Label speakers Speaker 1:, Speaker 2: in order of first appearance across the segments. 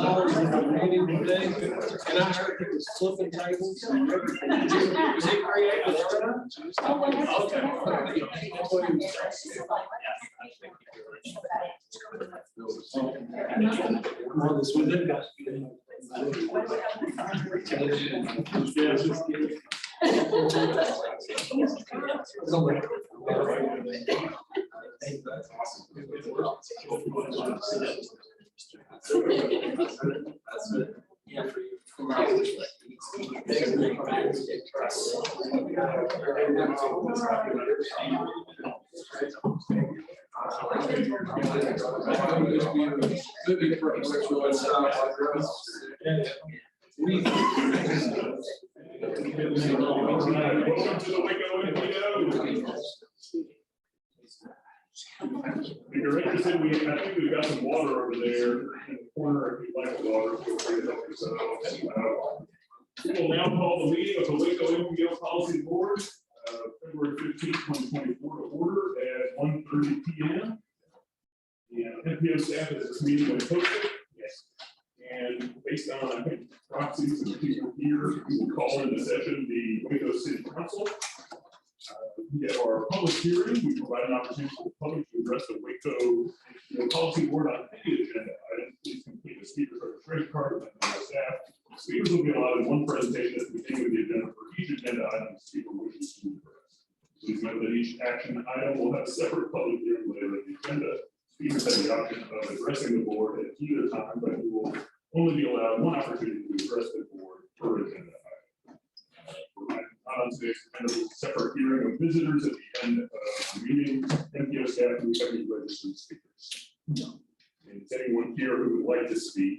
Speaker 1: dollars in the meeting today, and I heard it was flipping tables. Is it creative?
Speaker 2: Welcome to the Waco MPO. If you're interested, I think we've got some water over there in the corner. If you'd like the water, feel free to help yourselves. We will now call the meeting of the Waco MPO Policy Board, February 15th, 2024 to order at 1:30 p.m. And MPO staff is this meeting when posted. Yes. And based on, I think, proxies and people here, we will call into session the Waco City Council. We have our public hearing. We provide an opportunity for the public to address the Waco Policy Board on any agenda item. Please complete the speaker's registration card with my staff. Speakers will be allowed one presentation at the beginning of the agenda for each agenda item the speaker wishes to address. Please note that each action item will have a separate public hearing later in the agenda. Speakers have the option of addressing the board at either time, but we will only be allowed one opportunity to address the board per agenda item. On today's kind of separate hearing of visitors at the end of the meeting, MPO staff, we have any registered speakers. No. And is anyone here who would like to speak?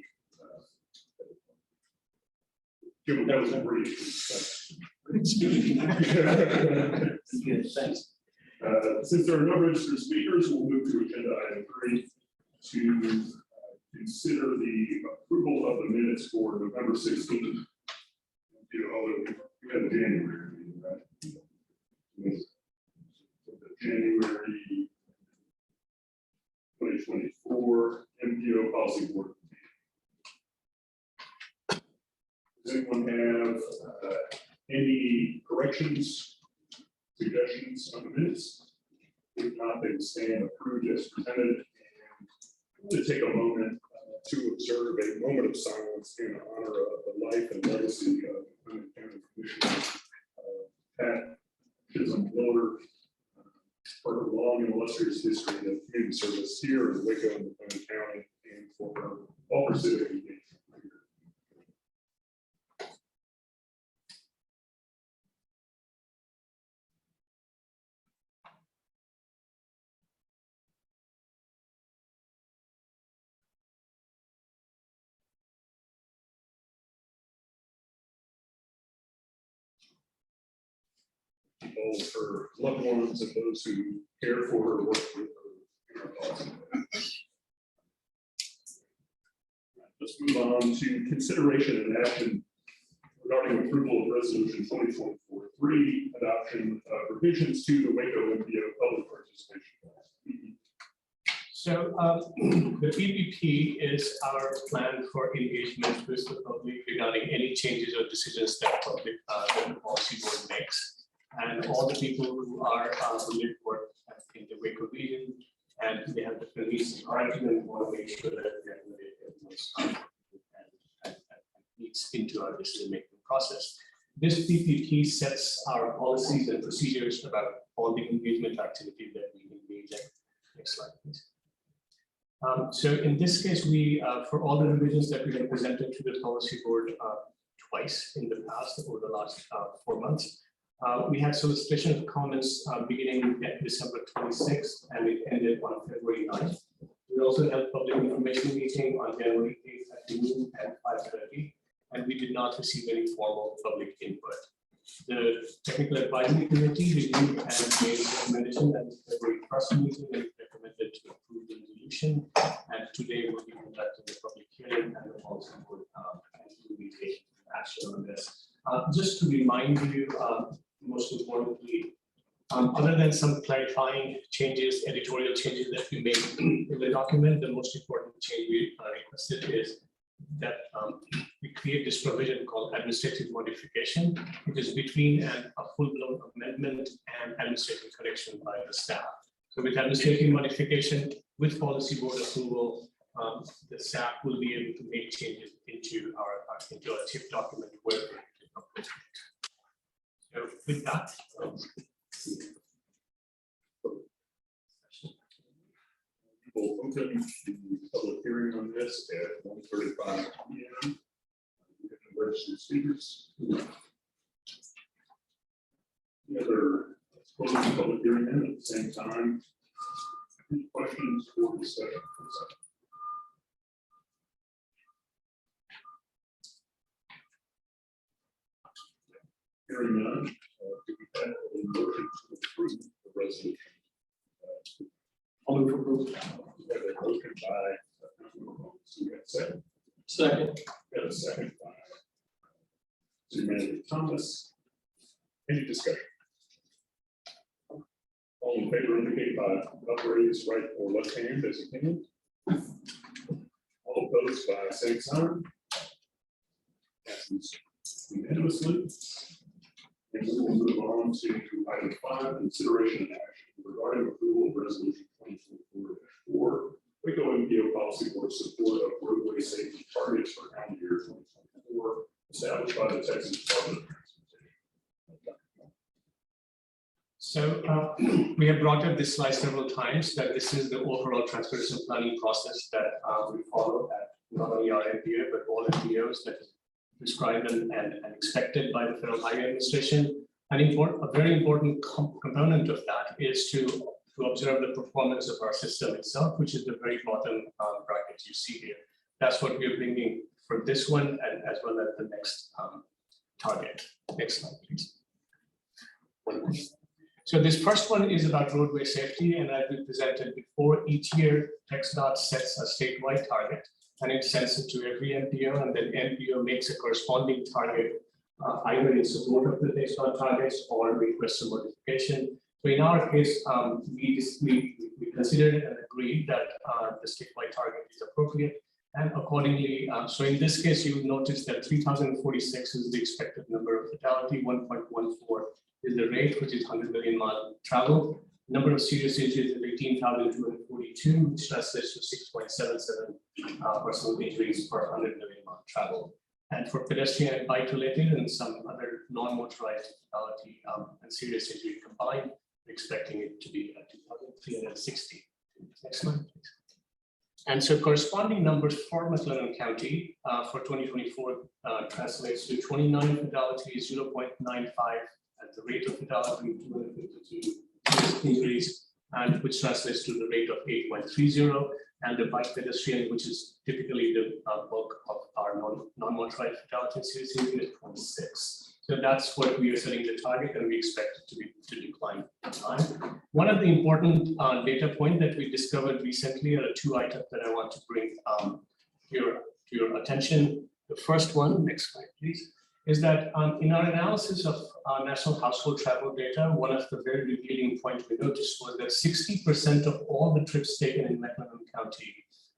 Speaker 2: Jim, that was a brief.
Speaker 1: Good, thanks.
Speaker 2: Since there are no registered speakers, we'll move to agenda item 3 to consider the approval of the minutes for November 16th. We had the January meeting, right? The January 2024 MPO Policy Board. Does anyone have any corrections, suggestions on the minutes? If not, they will stand approved as presented. And to take a moment to observe a moment of silence in honor of the life and legacy of County Commissioner Pat Chisholm-Miller for her long and illustrious history of community service here in Waco and County, and for her all her civic engagement. All her loved ones and those who care for her, work with her in our thoughts. Let's move on to consideration and action regarding approval of resolution 2024-3, adoption of revisions to the Waco MPO public participation plan.
Speaker 3: So the PPP is our plan for engagement with the public regarding any changes or decisions that the policy board makes. And all the people who are who live work in the Waco region, and they have different needs and argument, want to make sure that we accommodate everyone's and needs into our decision-making process. This PPP sets our policies and procedures about all the engagement activity that we engage in. Next slide, please. So in this case, we, for all the revisions that we have presented to the policy board twice in the past over the last 4 months, we had solicitation of comments beginning at December 26th and it ended on February 9th. We also held public information meeting on January 8th at noon at 5:30, and we did not receive any formal public input. The technical advisory committee reviewed and made a recommendation at the February 1st meeting and recommended to approve the resolution. And today we'll be conducting the public hearing and the policy board will be taking action on this. Just to remind you, most importantly, other than some clarifying changes, editorial changes that we made in the document, the most important change we requested is that we create this provision called administrative modification, which is between a full-blown amendment and administrative correction by the staff. So with administrative modification, with policy board approval, the staff will be able to make changes into our TIP document where appropriate. So with that,
Speaker 2: we'll open the public hearing on this at 1:35 p.m. We have no registered speakers. The other closing public hearing then at the same time. Any questions or discussion? Hearing none, do we have a motion to approve the resolution?
Speaker 1: I'll move for approval.
Speaker 2: We have a motion by, we have a second.
Speaker 1: Second.
Speaker 2: We have a second by City Manager Thomas. Any discussion? All in favor indicate by upraised right or left hand as you can. All opposed by same sign. Passes unanimously. And we will move on to item 5, consideration and action regarding approval of resolution 2024-4, Waco MPO policy board support of roadway safety targets for calendar year 2024, established by the Texas Department of Transportation.
Speaker 3: So we have brought up this slide several times that this is the overall transportation planning process that we follow at not only our MPO but all MPOs that is prescribed and expected by the Federal Highway Administration. A very important component of that is to observe the performance of our system itself, which is the very bottom bracket you see here. That's what we're bringing for this one and as well as the next target. Next slide, please. So this first one is about roadway safety, and as we presented before, each year TxDOT sets a statewide target and it sends it to every MPO, and then MPO makes a corresponding target either in support of the TxDOT targets or request a modification. So in our case, we considered and agreed that the statewide target is appropriate, and accordingly, so in this case, you will notice that 3,046 is the expected number of fatality, 1.14 is the rate, which is 100 million mile travel. Number of serious injuries is 18,242, which translates to 6.77 personal injuries per 100 million mile travel. And for pedestrian and bike-related and some other non-motorized fatality and serious injury combined, we're expecting it to be at 2,360. Next slide, please. And so corresponding numbers for McLennan County for 2024 translates to 29 fatalities, 0.95 at the rate of fatality, 252 injuries, and which translates to the rate of 8.30, and the bike pedestrian, which is typically the bulk of our non-motorized fatality serious injury, is 0.6. So that's what we are setting the target, and we expect it to decline in time. One of the important data point that we discovered recently are 2 items that I want to bring to your attention. The first one, next slide, please, is that in our analysis of national household travel data, one of the very revealing points we noticed was that 60% of all the trips taken in McLennan County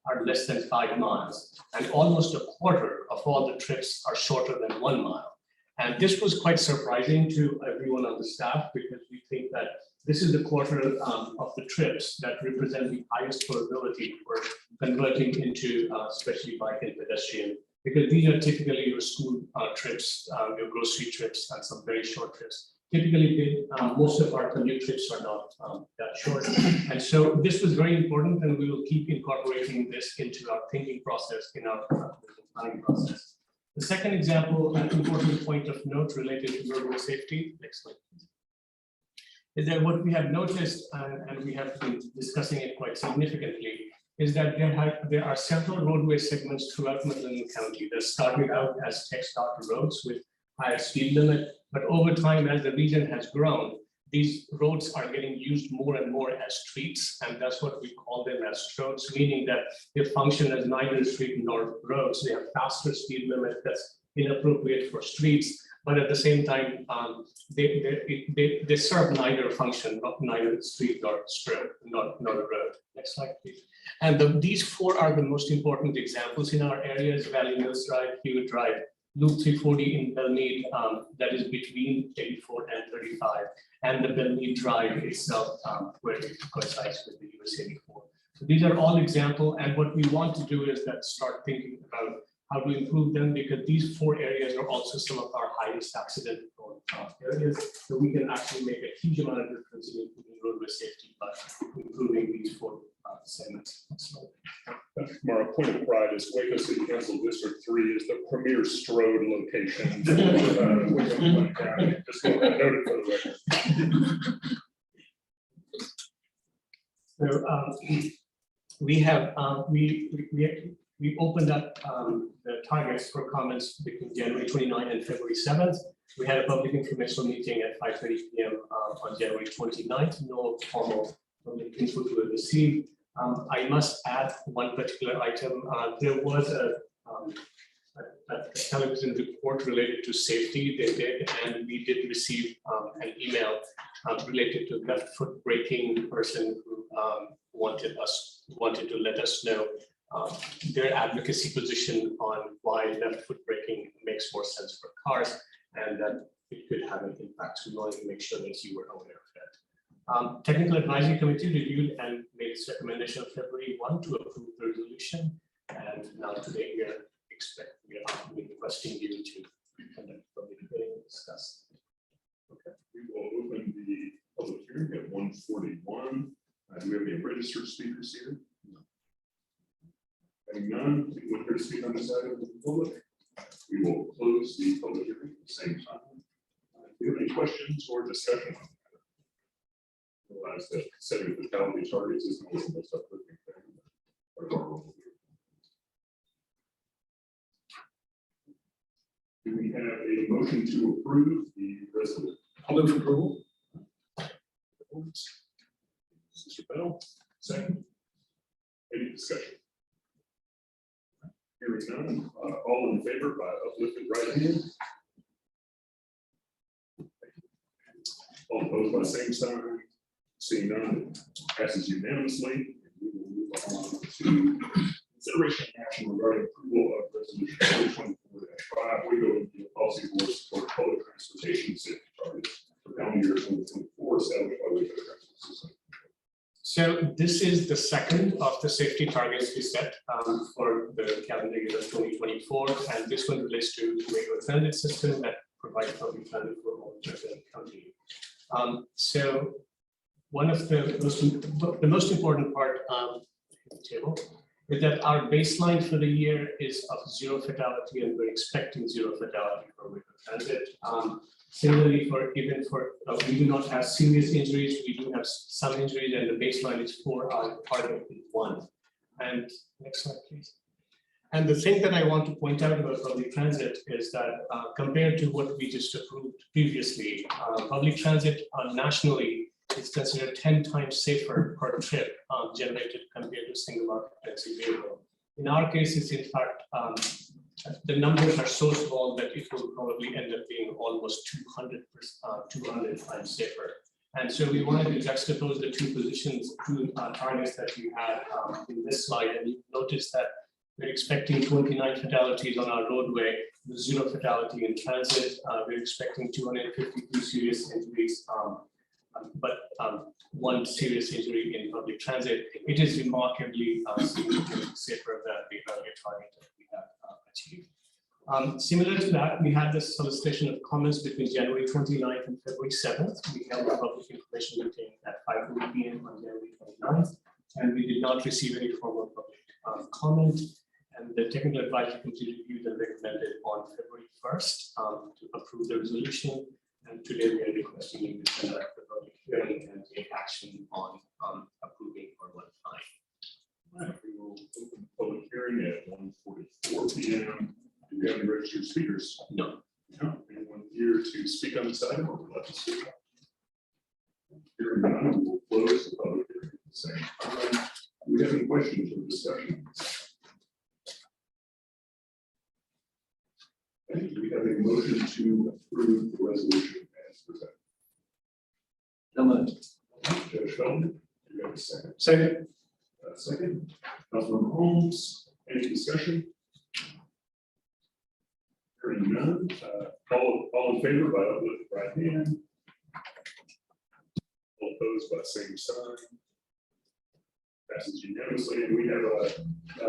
Speaker 3: are less than 5 miles, and almost a quarter of all the trips are shorter than 1 mile. And this was quite surprising to everyone on the staff, because we think that this is the quarter of the trips that represent the highest probability for converting into especially bike and pedestrian, because these are typically your school trips, your grocery trips, and some very short trips. Typically, most of our commute trips are not that short. And so this was very important, and we will keep incorporating this into our thinking process in our planning process. The second example, an important point of note related to roadway safety, next slide, please, is that what we have noticed, and we have been discussing it quite significantly, is that there are several roadway segments throughout McLennan County that started out as TxDOT roads with higher speed limit, but over time, as the region has grown, these roads are getting used more and more as streets, and that's what we call them as roads, meaning that they function as neither street nor roads. They have faster speed limit that's inappropriate for streets, but at the same time, they serve neither function, neither street nor strip, not a road. Next slide, please. And these four are the most important examples in our areas: Valley Mills Drive, Hewitt Drive, Loop 340 in Belmead, that is between 84 and 35, and the Belmead Drive itself, where it coincides with the US 84. So these are all examples, and what we want to do is that start thinking about how to improve them, because these four areas are also some of our highest accident prone areas. So we can actually make a huge amount of difference in improving roadway safety by improving these four segments.
Speaker 2: From our point of pride is Waco City Council District 3 is the premier Strode location. For, Waco County. Just want that noted for the record.
Speaker 3: So we have we opened up the targets for comments between January 29 and February 7th. We had a public informational meeting at 5:30 p.m. On January 29th. No formal public input were received. I must add one particular item. There was a television report related to safety. They did, and we did receive an email related to left foot braking person who wanted to let us know their advocacy position on why left foot braking makes more sense for cars, and that it could have an impact. So we wanted to make sure that you were aware of that. Technical Advisory Committee reviewed and made its recommendation of February 1 to approve the resolution, and now today we are requesting you to conduct public hearing and discuss.
Speaker 2: Okay, we will open the public hearing at 1:41. Do we have any registered speakers here? No. Having none, anyone here to speak on this item of the public? We will close the public hearing at the same time. Do you have any questions or discussion? Realize that setting fatality targets is not the most uplifting thing. Do we have a motion to approve the resolution?
Speaker 1: I'll move for approval.
Speaker 2: Mr. Bell, second. Any discussion? Hearing none, all in favor by uplifted right hand. All opposed by same sign. Seeing none, passes unanimously. We will move on to consideration and action regarding approval of resolution 2024-5. We go into the policy board support public transportation safety targets for calendar year 2024 established by Waco Transit System.
Speaker 3: So this is the second of the safety targets we set for the calendar year of 2024, and this one relates to the Waco Transit System that provides public transit for all the county. So one of the most important part of the table is that our baseline for the year is of 0 fatality, and we're expecting 0 fatality for Waco Transit. Similarly, we do not have serious injuries. We do have some injuries, and the baseline is 4 out of 1. And next slide, please. And the thing that I want to point out about public transit is that compared to what we just approved previously, public transit nationally is considered 10 times safer per trip generated compared to single occupancy vehicle. In our case, it's in fact, the numbers are so small that it will probably end up being almost 200 times safer. And so we wanted to juxtapose the two targets that we had in this slide. And you notice that we're expecting 29 fatalities on our roadway, 0 fatality in transit. We're expecting 252 serious injuries, but 1 serious injury in public transit. It is remarkably significantly safer than the earlier target that we have achieved. Similar to that, we had this solicitation of comments between January 29th and February 7th. We held a public information meeting at 5:30 p.m. on January 29th, and we did not receive any formal public comment. And the technical advisory committee reviewed and recommended on February 1st to approve the resolution. And today we are requesting you to conduct the public hearing and take action on approving or modifying.
Speaker 2: All right, we will open the public hearing at 1:44 p.m. Do we have any registered speakers?
Speaker 3: No.
Speaker 2: No. Anyone here to speak on this item or would like to speak? Hearing none, we will close the public hearing at the same time. Do we have any questions or discussion? Okay, we have a motion to approve the resolution as presented. Judge Feldman, do you have a second?
Speaker 1: Second.
Speaker 2: Second. Councilmember Holmes, any discussion? Hearing none, all in favor by uplifting the right hand. All opposed by same sign. Passes unanimously, and we have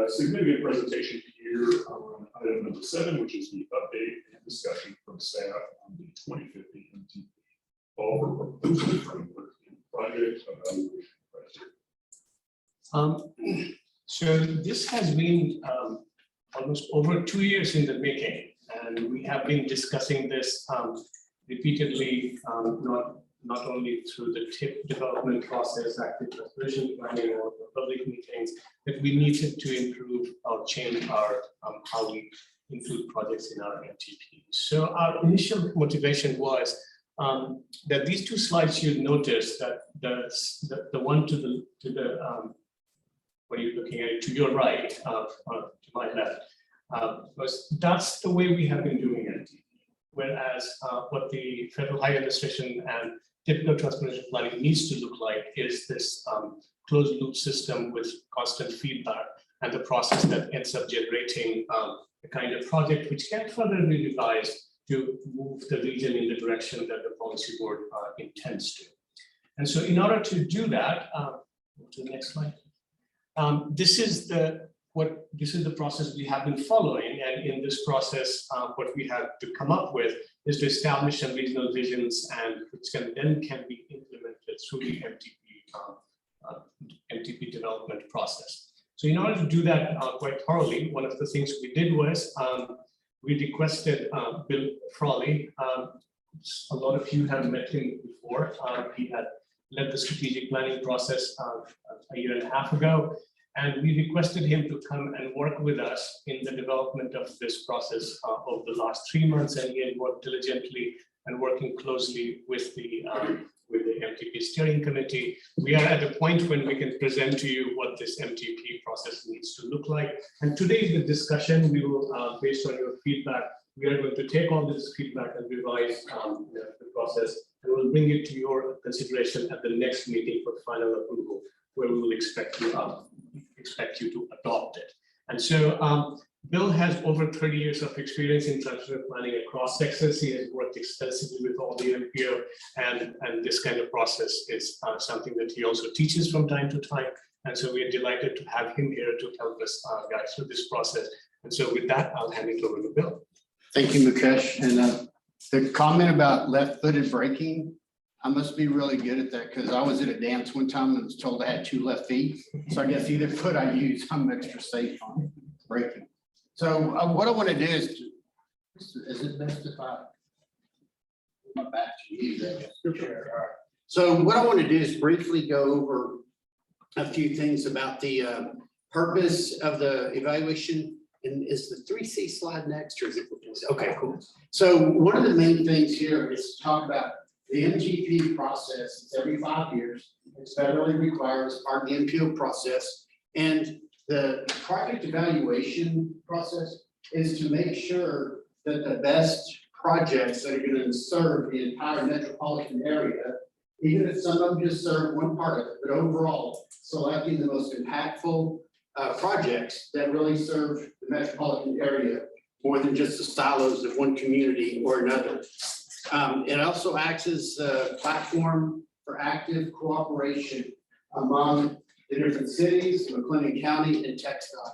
Speaker 2: a significant presentation here on item number 7, which is the update and discussion from staff on the 2050 MTP. All for proposal framework and project evaluation.
Speaker 3: So this has been almost over 2 years in the making, and we have been discussing this repeatedly, not only through the TIP development process, active transition planning, or public meetings, but we needed to improve or change our how we include projects in our MTP. So our initial motivation was that these two slides you notice that the one to the when you're looking at it to your right, to my left, that's the way we have been doing it. Whereas what the Federal Higher Administration and typical transportation planning needs to look like is this closed loop system with constant feedback and the process that ends up generating a kind of project which can further be revised to move the region in the direction that the policy board intends to. And so in order to do that, go to the next slide. This is the process we have been following, and in this process, what we have to come up with is to establish some regional visions, and which can be implemented through the MTP development process. So in order to do that quite thoroughly, one of the things we did was we requested Bill Frawley. A lot of you have met him before. He had led the strategic planning process a year and a half ago. And we requested him to come and work with us in the development of this process over the last 3 months. And he had worked diligently and working closely with the MTP steering committee. We are at a point when we can present to you what this MTP process needs to look like. And today, the discussion, we will, based on your feedback, we are going to take all this feedback and revise the process, and we'll bring it to your consideration at the next meeting for final approval, where we will expect you to adopt it. And so Bill has over 30 years of experience in transportation planning across Texas. He has worked extensively with all the MPO, and this kind of process is something that he also teaches from time to time. And so we are delighted to have him here to help us guide through this process. And so with that, I'll hand it over to Bill.
Speaker 4: Thank you, Mukesh. And the comment about left-footed braking, I must be really good at that because I was at a dance one time and was told I had 2 left feet. So I guess either foot I use, I'm extra safe on braking. So what I want to do is it best if I put my back to you? Sure. All right. So what I want to do is briefly go over a few things about the purpose of the evaluation. And is the 3C slide next, or is it? Okay, cool. So one of the main things here is to talk about the MTP process. It's every 5 years. It's federally required as part of the MPO process. And the project evaluation process is to make sure that the best projects that are going to serve the entire metropolitan area, even if some of them just serve one part of it, but overall selecting the most impactful projects that really serve the metropolitan area more than just the silos of one community or another. It also acts as a platform for active cooperation among the different cities, McLennan County and TxDOT.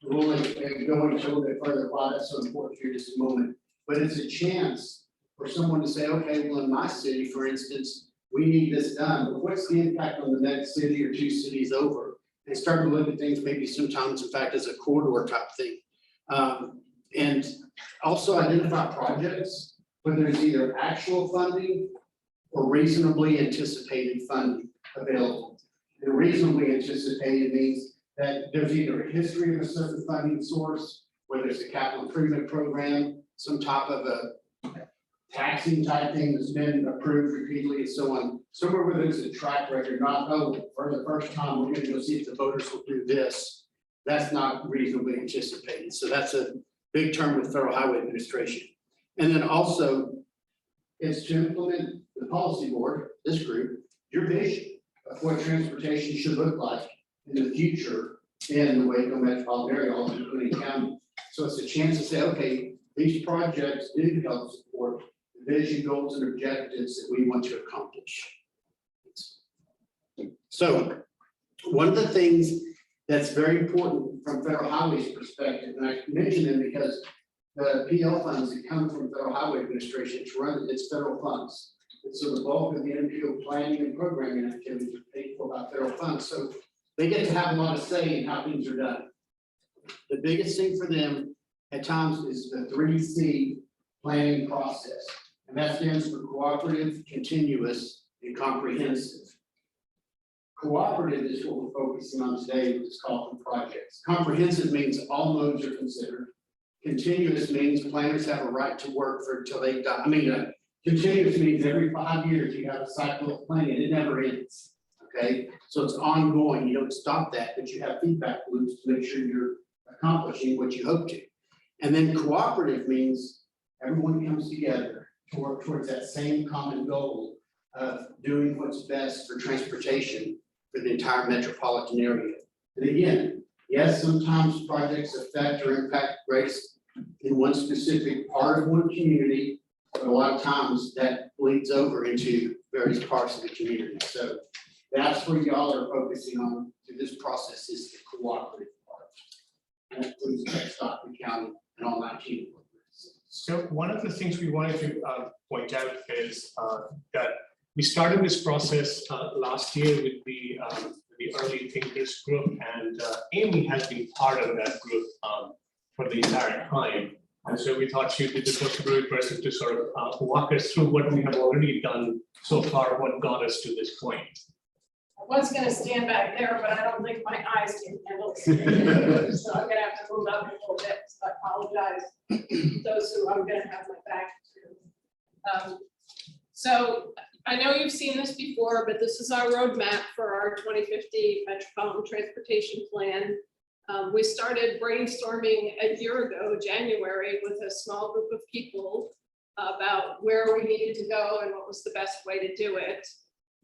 Speaker 4: We'll go into a little bit further why that's so important here in just a moment. But it's a chance for someone to say, okay, well, in my city, for instance, we need this done, but what's the impact on the next city or 2 cities over? And start to look at things maybe sometimes, in fact, as a corridor type thing. And also identify projects where there's either actual funding or reasonably anticipated funding available. And reasonably anticipated means that there's either a history of a certain funding source, whether it's a capital improvement program, some type of a taxing type thing that's been approved repeatedly and so on. Somewhere where there's a track record, not, oh, for the first time, we're going to go see if the voters will do this. That's not reasonably anticipated. So that's big term with Federal Highway Administration. And then also, it's to implement the policy board, this group, your vision of what transportation should look like in the future in the Waco Metropolitan area, all including county. So it's a chance to say, okay, these projects do help support the vision, goals, and objectives that we want to accomplish. So one of the things that's very important from Federal Highway's perspective, and I mention them because the PL funds that come from Federal Highway Administration to run its federal funds. And so the bulk of the MPO planning and programming activities are paid for by federal funds. So they get to have a lot of say in how things are done. The biggest thing for them at times is the 3C planning process. And that stands for cooperative, continuous, and comprehensive. Cooperative is what we're focusing on today, which is called projects. Comprehensive means all modes are considered. Continuous means planners have a right to work for until they die. Continuous means every 5 years you have a cycle of planning. It never ends. Okay, so it's ongoing. You don't stop that, but you have feedback loops to make sure you're accomplishing what you hope to. And then cooperative means everyone comes together to work towards that same common goal of doing what's best for transportation for the entire metropolitan area. And again, yes, sometimes projects affect or impact race in one specific part of one community, but a lot of times that bleeds over into various parts of the community. So that's where y'all are focusing on through this process, is the cooperative part. And that includes Stockton County and all 19.
Speaker 3: So one of the things we wanted to point out is that we started this process last year with the early thinkers group, and Amy has been part of that group for the entire time. And so we thought she'd be the appropriate person to sort of walk us through what we have already done so far, what got us to this point.
Speaker 5: I was gonna stand back there, but I don't think my eyes can handle it. So I'm gonna have to move up a little bit, so I apologize to those who I'm gonna have my back to. So I know you've seen this before, but this is our roadmap for our 2050 Metropolitan Transportation Plan. We started brainstorming a year ago, January, with a small group of people about where we needed to go and what was the best way to do it.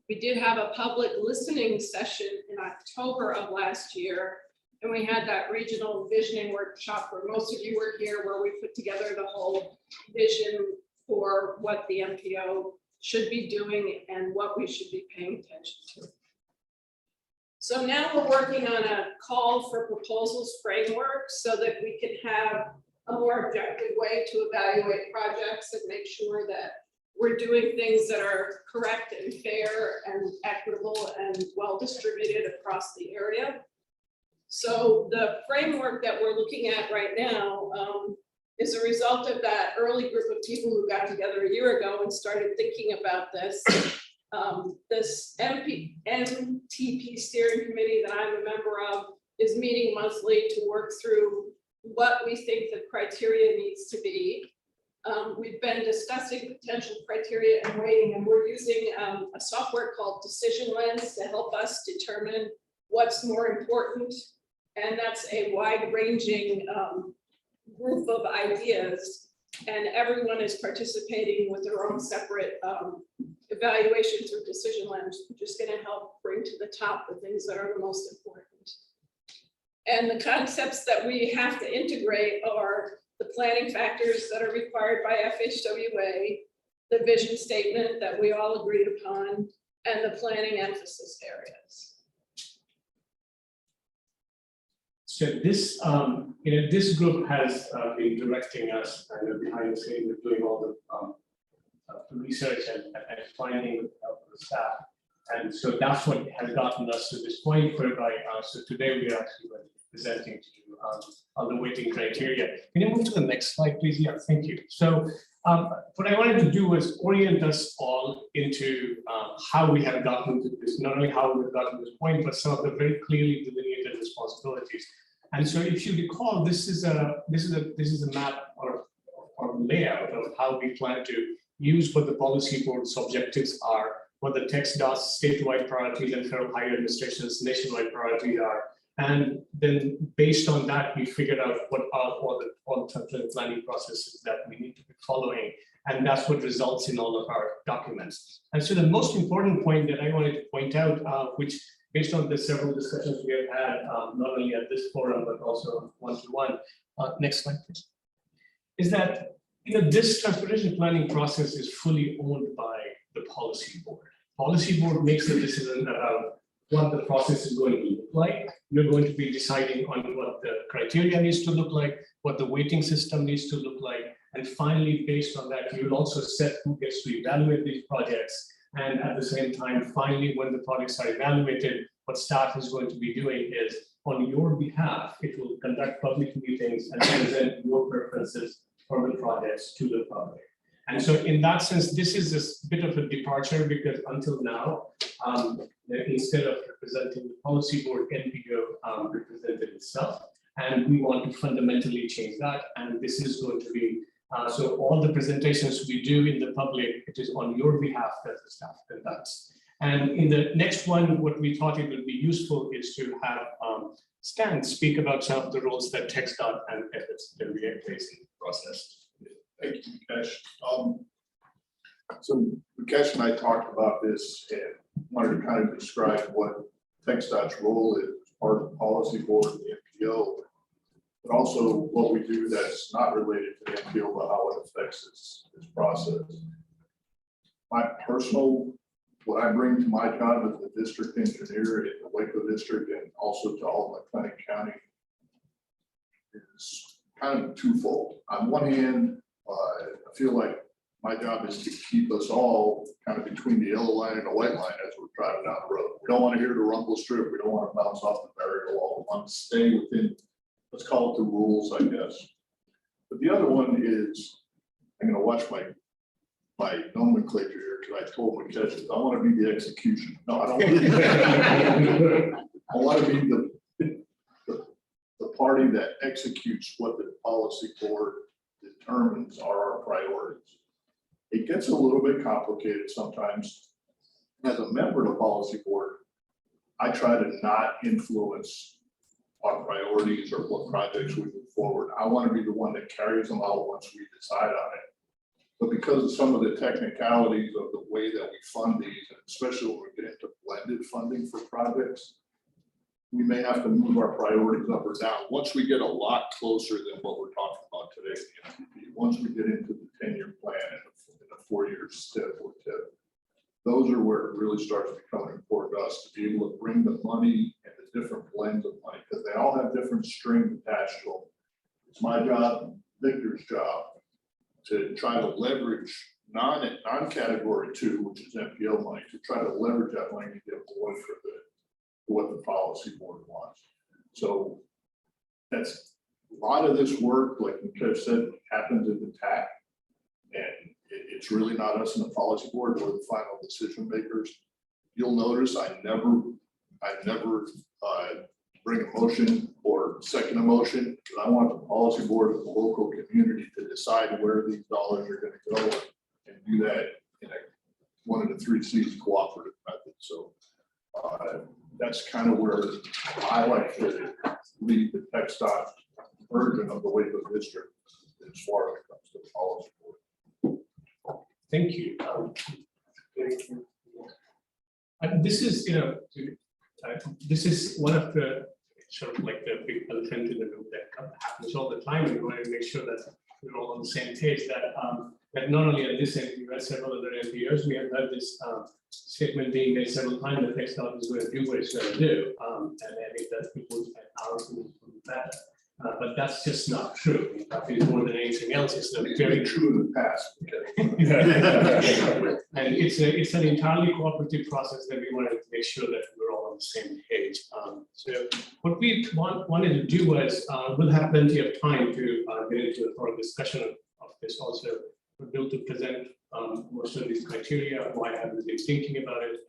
Speaker 5: We did have a public listening session in October of last year, and we had that regional visioning workshop where most of you were here, where we put together the whole vision for what the MPO should be doing and what we should be paying attention to. So now we're working on a call for proposals framework so that we can have a more objective way to evaluate projects and make sure that we're doing things that are correct and fair and equitable and well distributed across the area. So the framework that we're looking at right now is a result of that early group of people who got together a year ago and started thinking about this. This MTP steering committee that I'm a member of is meeting monthly to work through what we think the criteria needs to be. We've been discussing potential criteria and weighting, and we're using a software called Decision Lens to help us determine what's more important. And that's a wide-ranging group of ideas, and everyone is participating with their own separate evaluation through Decision Lens, which is going to help bring to the top the things that are the most important. And the concepts that we have to integrate are the planning factors that are required by FHWA, the vision statement that we all agreed upon, and the planning emphasis areas.
Speaker 3: So this, this group has been directing us behind the scenes with doing all the research and finding with the help of the staff. And so that's what has gotten us to this point whereby, so today we are actually presenting to you on the weighting criteria. Can you move to the next slide, please? Yeah, thank you. So what I wanted to do was orient us all into how we have gotten to this, not only how we've gotten to this point, but some of the very clearly delineated responsibilities. And so if you recall, this is a map or layout of how we plan to use what the policy board's objectives are, what the text does, statewide priorities and federal higher administration's nationwide priorities are, And then based on that, we figured out what are all the planning processes that we need to be following. And that's what results in all of our documents. And so the most important point that I wanted to point out, which based on the several discussions we have had, not only at this forum, but also one-to-one, next slide, please, is that this transportation planning process is fully owned by the policy board. Policy board makes the decision about what the process is going to look like. We're going to be deciding on what the criteria needs to look like, what the weighting system needs to look like. And finally, based on that, we will also set who gets to evaluate these projects. And at the same time, finally, when the projects are evaluated, what staff is going to be doing is, on your behalf, it will conduct public meetings and present your preferences for the projects to the public. And so in that sense, this is a bit of a departure, because until now, instead of representing the policy board, MPO represented itself. And we want to fundamentally change that. And this is going to be, so all the presentations we do in the public, it is on your behalf that the staff conducts. And in the next one, what we thought it would be useful is to have Stan speak about some of the roles that TxDOT and FSWA plays in the process.
Speaker 6: Thank you, Mukesh. So Mukesh and I talked about this and wanted to kind of describe what TxDOT's role is as part of the policy board and the MPO, but also what we do that's not related to the MPO, but how it affects this process. My personal, what I bring to my job as the district engineer in the Waco district and also to all of McLennan County is kind of twofold. On one hand, I feel like my job is to keep us all kind of between the yellow line and the white line as we're driving down the road. We don't want to hear the rumble strip. We don't want to bounce off the barrier wall. We want to stay within, let's call it the rules, I guess. But the other one is, I'm going to watch my nomenclature here, because I told Mukesh, I want to be the execution. No, I don't want to be. I want to be the party that executes what the policy board determines are our priorities. It gets a little bit complicated sometimes. As a member of the policy board, I try to not influence our priorities or what projects we move forward. I want to be the one that carries them out once we decide on it. But because of some of the technicalities of the way that we fund these, and especially when we get into blended funding for projects, we may have to move our priorities up or down once we get a lot closer than what we're talking about today. Once we get into the 10-year plan and the 4-year step or tip, those are where it really starts becoming important to us to be able to bring the money and the different blends of money, because they all have different strings attached to them. It's my job, Victor's job, to try to leverage non-category 2, which is MPO money, to try to leverage that money to get more for what the policy board wants. So that's a lot of this work, like Mukesh said, happens in the TAC, and it's really not us in the policy board or the final decision makers. You'll notice I never bring a motion or second a motion, because I want the policy board of the local community to decide where these dollars are going to go and do that in one of the 3 C's cooperative method. So that's kind of where I like to lead the TxDOT version of the Waco district as far as it comes to the policy board.
Speaker 3: Thank you. This is, this is one of the sort of like the big elephant in the room that happens all the time. We want to make sure that we're all on the same page. That not only at this end, but several other MPOs, we have heard this statement being made several times that TxDOT is going to do what it's going to do, and I think that people spend hours doing that. But that's just not true. In fact, it's more than anything else. It's very
Speaker 6: true in the past.
Speaker 3: And it's an entirely cooperative process that we wanted to make sure that we're all on the same page. So what we wanted to do was, we'll have plenty of time to get into a thorough discussion of this also. We're able to present most of these criteria, why have we been thinking about it,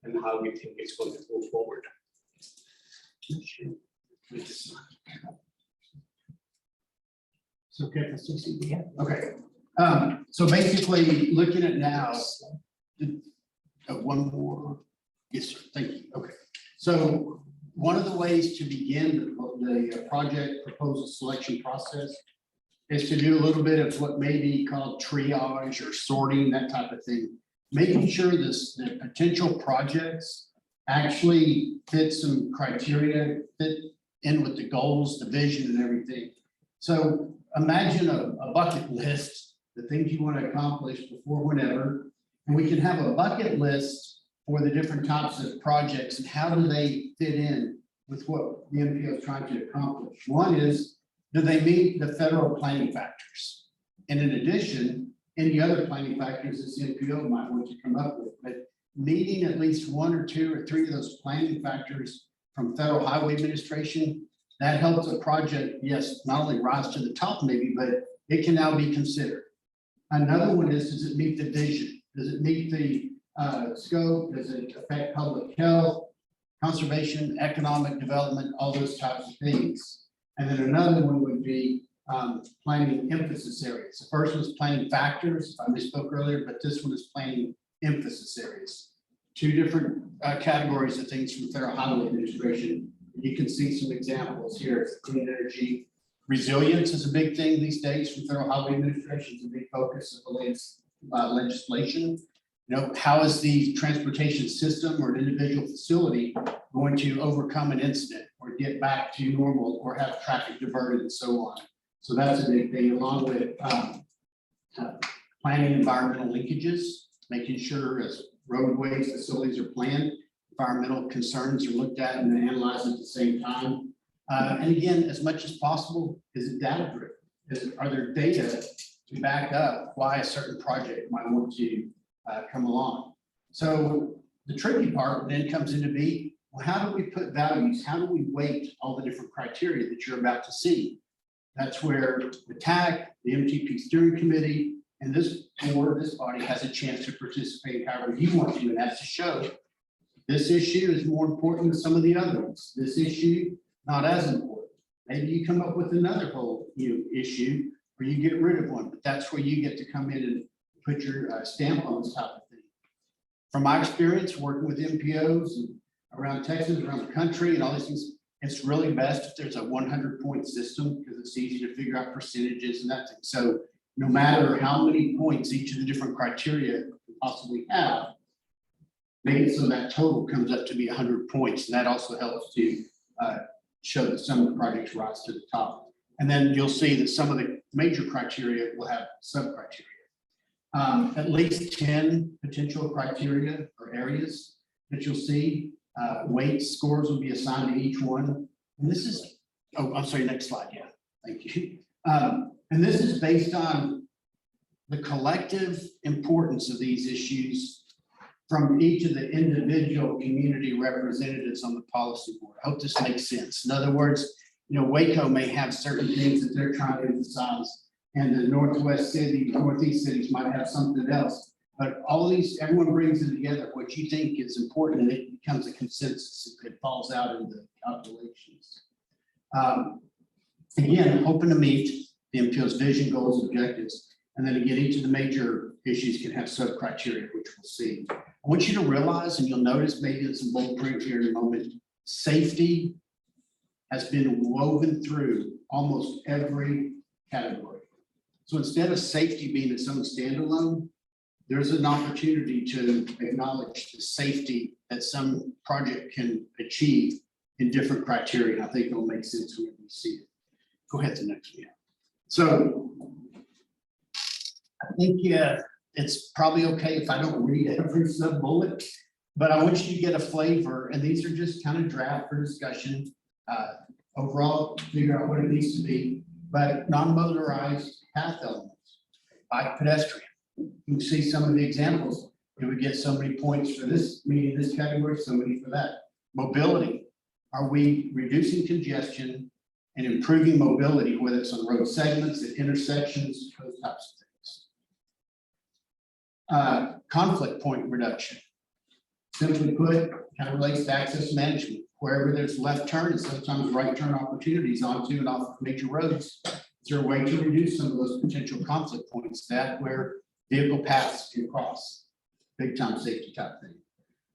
Speaker 3: and how we think it's going to move forward.
Speaker 4: So, okay, let's just see the hand. Okay. So basically, looking at now, one more. Yes, sir. Thank you. Okay. So one of the ways to begin the project proposal selection process is to do a little bit of what may be called triage or sorting, that type of thing. Making sure the potential projects actually fit some criteria, fit in with the goals, the vision and everything. So imagine a bucket list, the things you want to accomplish before whenever, and we can have a bucket list for the different types of projects and how do they fit in with what the MPO is trying to accomplish. One is, do they meet the federal planning factors? And in addition, any other planning factors this MPO might want to come up with, but meeting at least one or two or three of those planning factors from Federal Highway Administration, that helps a project, yes, not only rise to the top maybe, but it can now be considered. Another one is, does it meet the vision? Does it meet the scope? Does it affect public health, conservation, economic development, all those types of things? And then another one would be planning emphasis areas. The first was planning factors. I misspoke earlier, but this one is planning emphasis areas. Two different categories of things from Federal Highway Administration. You can see some examples here. Clean energy. Resilience is a big thing these days from Federal Highway Administration. It's a big focus of the latest legislation. You know, how is the transportation system or an individual facility going to overcome an incident or get back to normal or have traffic diverted and so on? So that's a big thing, along with planning environmental linkages, making sure as roadways, facilities are planned, environmental concerns are looked at and analyzed at the same time. And again, as much as possible, is it data driven? Are there data to back up why a certain project might want to come along? So the tricky part then comes into be, well, how do we put values? How do we weight all the different criteria that you're about to see? That's where the TAC, the MTP steering committee, and this board, this body has a chance to participate however you want to, and that's to show this issue is more important than some of the other ones. This issue, not as important. Maybe you come up with another whole issue or you get rid of one, but that's where you get to come in and put your stamp on this type of thing. From my experience working with MPOs and around Texas, around the country and all these things, it's really best if there's a 100-point system because it's easy to figure out percentages and that thing. So no matter how many points each of the different criteria could possibly have, make it so that total comes up to be 100 points. And that also helps to show that some of the projects rise to the top. And then you'll see that some of the major criteria will have sub-criteria. At least 10 potential criteria or areas that you'll see. Weight scores will be assigned to each one. And this is, oh, I'm sorry, next slide. Yeah, thank you. And this is based on the collective importance of these issues from each of the individual community representatives on the policy board. I hope this makes sense. In other words, you know, Waco may have certain things that they're trying to emphasize, and the Northwest city, Northeast cities might have something else. But all these, everyone brings it together. What you think is important, and it becomes a consensus. It falls out in the calculations. Again, hoping to meet the MPO's vision, goals, objectives, and then again, each of the major issues can have sub-criteria, which we'll see. I want you to realize, and you'll notice maybe in some bold print here in a moment, safety has been woven through almost every category. So instead of safety being its own standalone, there's an opportunity to acknowledge the safety that some project can achieve in different criteria. And I think it'll make sense when we see it. Go ahead to the next one. So I think, yeah, it's probably okay if I don't read every sub bullet, but I want you to get a flavor. And these are just kind of draft for discussion. Overall, figure out what it needs to be, but non-motorized path elements, bike pedestrian. You can see some of the examples. Do we get so many points for this, meaning this category, so many for that? Mobility. Are we reducing congestion and improving mobility, whether it's on road segments, at intersections, those types of things? Conflict point reduction. Simply put, kind of relates to access management. Wherever there's left turn and sometimes right turn opportunities onto and off of major roads, is there a way to reduce some of those potential conflict points that where vehicle paths can cross? Big time safety type thing.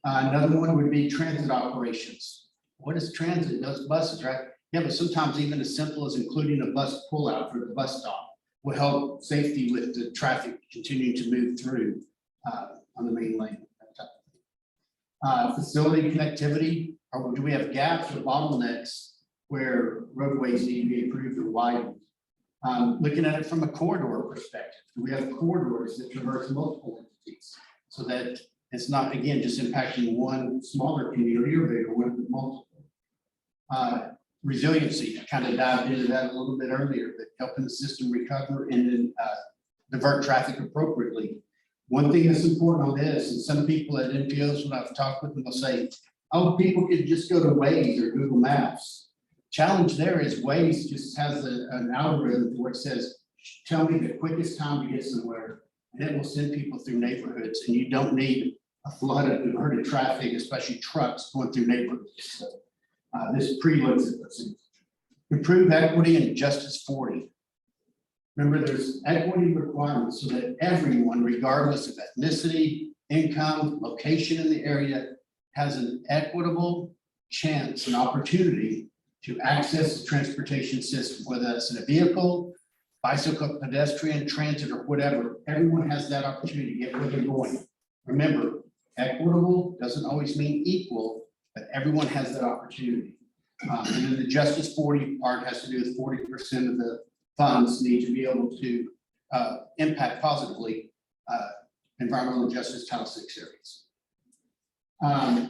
Speaker 4: Another one would be transit operations. What is transit? Those buses, right? Yeah, but sometimes even as simple as including a bus pullout for the bus stop will help safety with the traffic continuing to move through on the main lane. That type of thing. Facility connectivity, or do we have gaps or bottlenecks where roadways need to be improved or widened? Looking at it from a corridor perspective, do we have corridors that traverse multiple entities so that it's not, again, just impacting one smaller community or bigger one, but multiple? Resiliency, I kind of dived into that a little bit earlier, but helping the system recover and then divert traffic appropriately. One thing that's important on this, and some people at MPOs, when I've talked with them, will say, oh, people could just go to Waze or Google Maps. Challenge there is Waze just has an algorithm where it says, tell me the quickest time to get somewhere, and it will send people through neighborhoods, and you don't need a flood of diverted traffic, especially trucks going through neighborhoods. So, this pre-looks at this. Improve equity and justice 40. Remember, there's equity requirements so that everyone, regardless of ethnicity, income, location in the area, has an equitable chance and opportunity to access the transportation system, whether that's in a vehicle, bicycle, pedestrian, transit, or whatever. Everyone has that opportunity to get where they're going. Remember, equitable doesn't always mean equal, but everyone has that opportunity. And then the Justice 40 part has to do with 40% of the funds need to be able to impact positively environmental justice Title VI areas.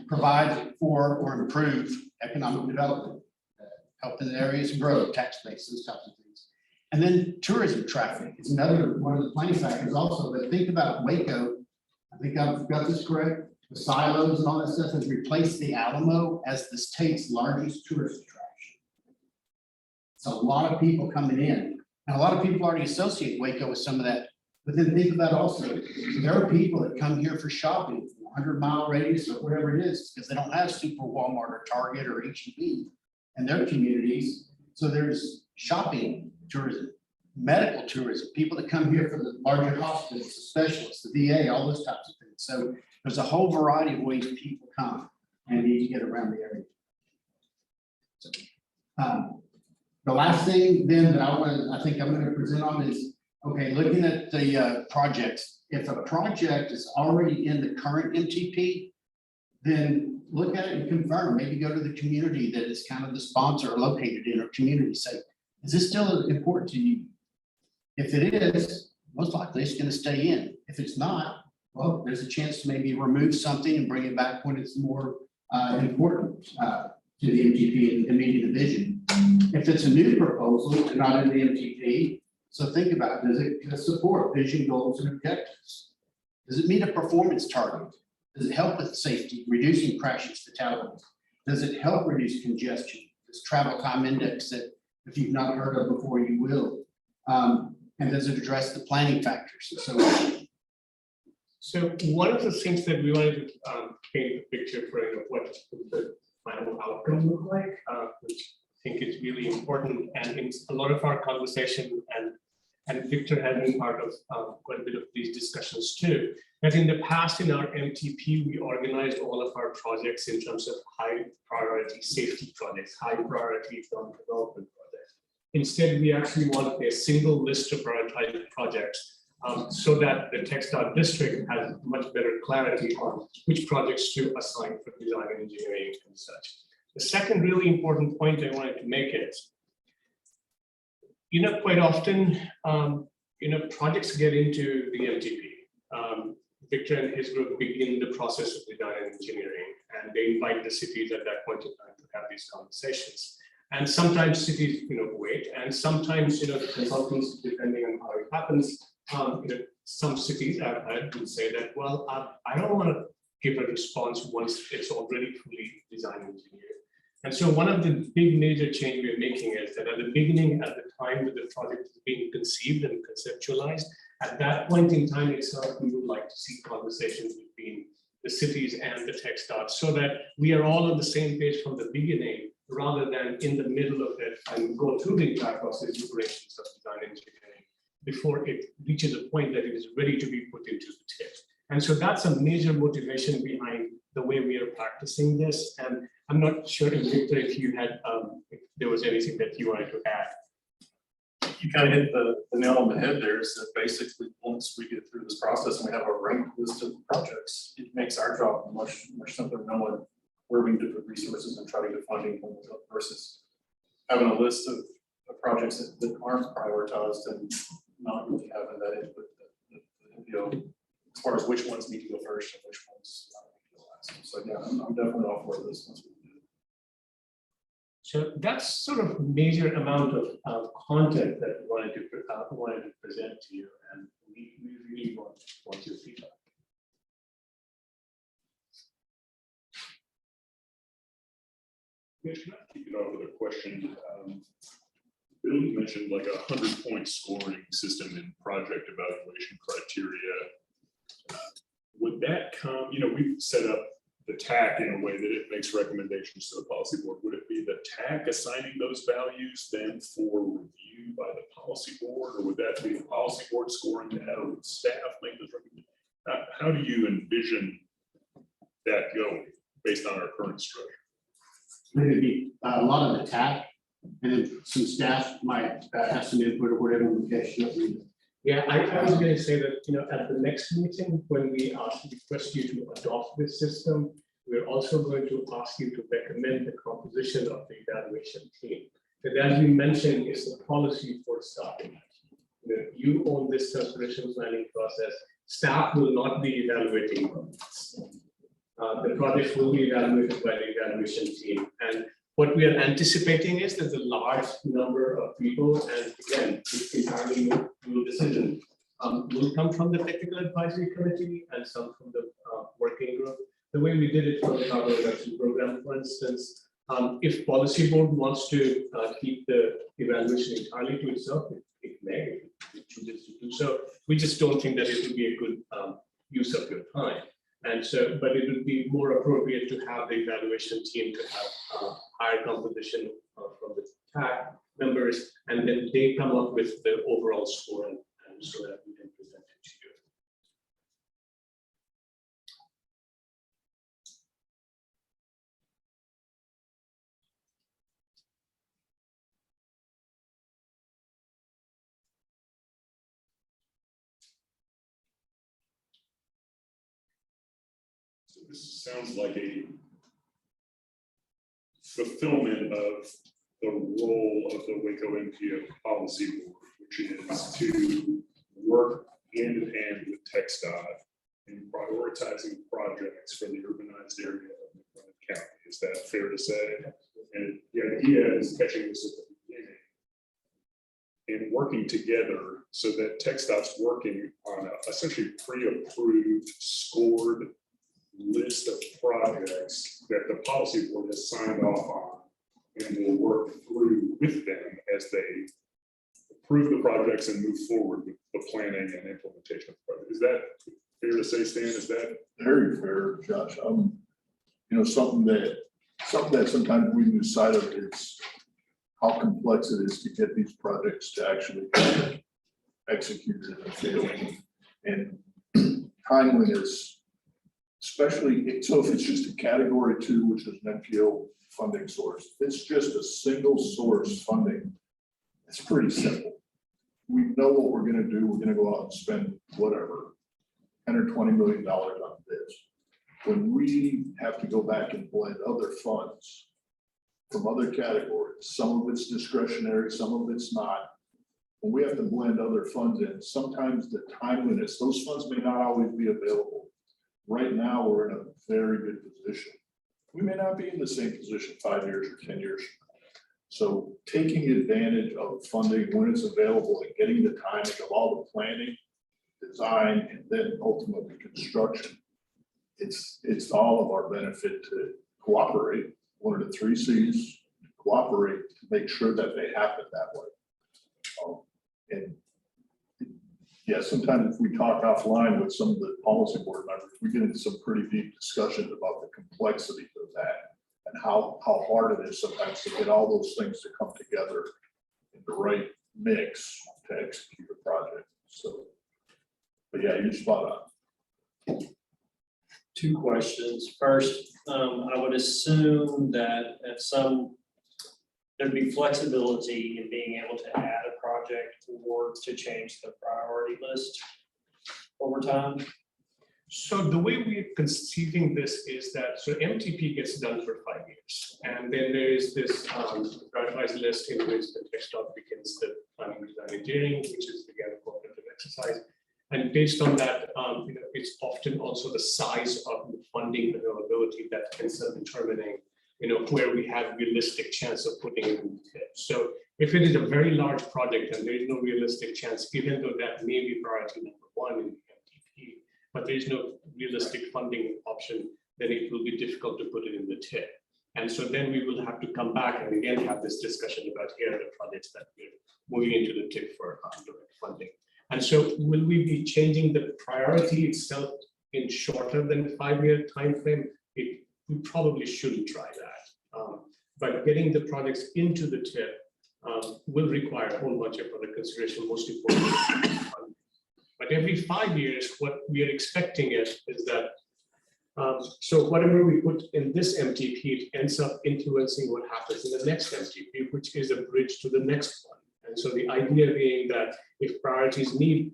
Speaker 4: Provide for or improve economic development, helping the areas grow, tax base, those types of things. And then tourism traffic is another one of the planning factors also, but think about Waco. I think I've got this correct. The silos and all that stuff has replaced the Alamo as the state's largest tourist attraction. So a lot of people coming in, and a lot of people already associate Waco with some of that. But then think about also, there are people that come here for shopping, 100-mile radius or whatever it is, because they don't have Super Walmart or Target or H-E-B in their communities. So there's shopping tourism, medical tourism, people that come here for the larger hospitals, the specialists, the VA, all those types of things. So there's a whole variety of ways people come and need to get around the area. So, the last thing then that I think I'm going to present on is, okay, looking at the projects. If a project is already in the current MTP, then look at it and confirm. Maybe go to the community that is kind of the sponsor or located in, or community. Say, is this still important to you? If it is, most likely it's going to stay in. If it's not, well, there's a chance to maybe remove something and bring it back when it's more important to the MTP and meeting the vision. If it's a new proposal and not in the MTP, so think about it. Does it support vision, goals, and objectives? Does it meet a performance target? Does it help with safety, reducing crashes, fatalities? Does it help reduce congestion? This travel time index that if you've not heard of before, you will. And does it address the planning factors and so on?
Speaker 3: So one of the things that we wanted to paint a picture for what the final outcome look like, which I think is really important, and in a lot of our conversation, and Victor has been part of quite a bit of these discussions too, that in the past in our MTP, we organized all of our projects in terms of high priority safety projects, high priority economic development projects. Instead, we actually wanted a single list of prioritized projects so that the TxDOT district has much better clarity on which projects to assign for design and engineering and such. The second really important point I wanted to make is, quite often, projects get into the MTP. Victor and his group begin the process of design and engineering, and they invite the cities at that point in time to have these conversations. And sometimes cities, wait, and sometimes, the consultants, depending on how it happens, some cities I've heard will say that, well, I don't want to give a response once it's already fully designed and engineered. And so one of the big major change we're making is that at the beginning, at the time that the project is being conceived and conceptualized, at that point in time itself, we would like to see conversations between the cities and the TxDOT so that we are all on the same page from the beginning, rather than in the middle of it and go through the entire process iterations of design engineering before it reaches a point that it is ready to be put into the TIF. And so that's a major motivation behind the way we are practicing this. And I'm not sure, Victor, if you had, if there was anything that you wanted to add.
Speaker 7: You kind of hit the nail on the head there, is that basically, once we get through this process and we have a ranked list of projects, it makes our job much simpler, knowing where we need to put resources and try to get funding versus having a list of projects that aren't prioritized and not really having that input, you know, as far as which ones need to go first and which ones need to go last. So yeah, I'm definitely all for this once we do it.
Speaker 3: So that's sort of major amount of content that we wanted to present to you, and we really want your feedback.
Speaker 2: Yeah, can I kick it off with a question? Bill, you mentioned like 100-point scoring system in project evaluation criteria. Would that come, you know, we've set up the TAC in a way that it makes recommendations to the policy board. Would it be the TAC assigning those values then for review by the policy board, or would that be the policy board scoring that, or would staff make those recommendations? How do you envision that going based on our current structure?
Speaker 4: Maybe a lot of the TAC, and then some staff might have some input or whatever.
Speaker 3: Yeah, I was going to say that, you know, at the next meeting, when we request you to adopt this system, we're also going to ask you to recommend the composition of the evaluation team. But as we mentioned, it's the policy for starting. You know, you own this transportation planning process. Staff will not be evaluating projects. The projects will be evaluated by the evaluation team. And what we are anticipating is that the large number of people, and again, it's entirely new decision, will come from the technical advisory committee and some from the working group. The way we did it for the carbon reduction program, for instance, if policy board wants to keep the evaluation entirely to itself, it may, if it chooses to do so. We just don't think that it would be a good use of your time. And so, but it would be more appropriate to have the evaluation team to have higher composition from the TAC members, and then they come up with the overall score, and so that we can present it to you.
Speaker 2: So this sounds like a fulfillment of the role of the Waco MPO policy board, which is to work hand in hand with TxDOT in prioritizing projects for the urbanized area of McLennan County. Is that fair to say? And the idea is catching this at the beginning and working together so that TxDOT's working on a essentially pre-approved, scored list of projects that the policy board has signed off on, and will work through with them as they approve the projects and move forward with the planning and implementation of the project. Is that fair to say, Stan? Is that
Speaker 6: Very fair, Josh. You know, something that sometimes we lose sight of is how complex it is to get these projects to actually be executed in the field, and timeliness. Especially, so if it's just a category 2, which is an MPO funding source, if it's just a single source funding, it's pretty simple. We know what we're gonna do. We're gonna go out and spend whatever, $10 or $20 million on this. When we have to go back and blend other funds from other categories, some of it's discretionary, some of it's not. When we have to blend other funds in, sometimes the timeliness, those funds may not always be available. Right now, we're in a very good position. We may not be in the same position 5 years or 10 years. So taking advantage of funding when it's available and getting the timing of all the planning, design, and then ultimately construction, it's all of our benefit to cooperate. One of the 3 C's, cooperate to make sure that they happen that way. And yeah, sometimes if we talk offline with some of the policy board members, we get into some pretty deep discussions about the complexity of that and how hard it is sometimes to get all those things to come together in the right mix to execute a project. So, but yeah, you're spot on.
Speaker 1: Two questions. First, I would assume that there'd be flexibility in being able to add a project or to change the priority list over time.
Speaker 3: So the way we're conceiving this is that, so MTP gets done for 5 years. And then there is this prioritized list in which the text dot begins the planning design engineering, which is again a cooperative exercise. And based on that, it's often also the size of the funding availability that ends up determining, where we have realistic chance of putting it in the tip. So if it is a very large project and there is no realistic chance, even though that may be priority number 1 in the MTP, but there is no realistic funding option, then it will be difficult to put it in the tip. And so then we will have to come back and again have this discussion about here are the projects that we're moving into the tip for direct funding. And so will we be changing the priority itself in shorter than 5-year timeframe? We probably shouldn't try that. But getting the projects into the tip will require a whole bunch of other consideration, most importantly. But every 5 years, what we are expecting is that, so whatever we put in this MTP, it ends up influencing what happens in the next MTP, which is a bridge to the next one. And so the idea being that if priorities need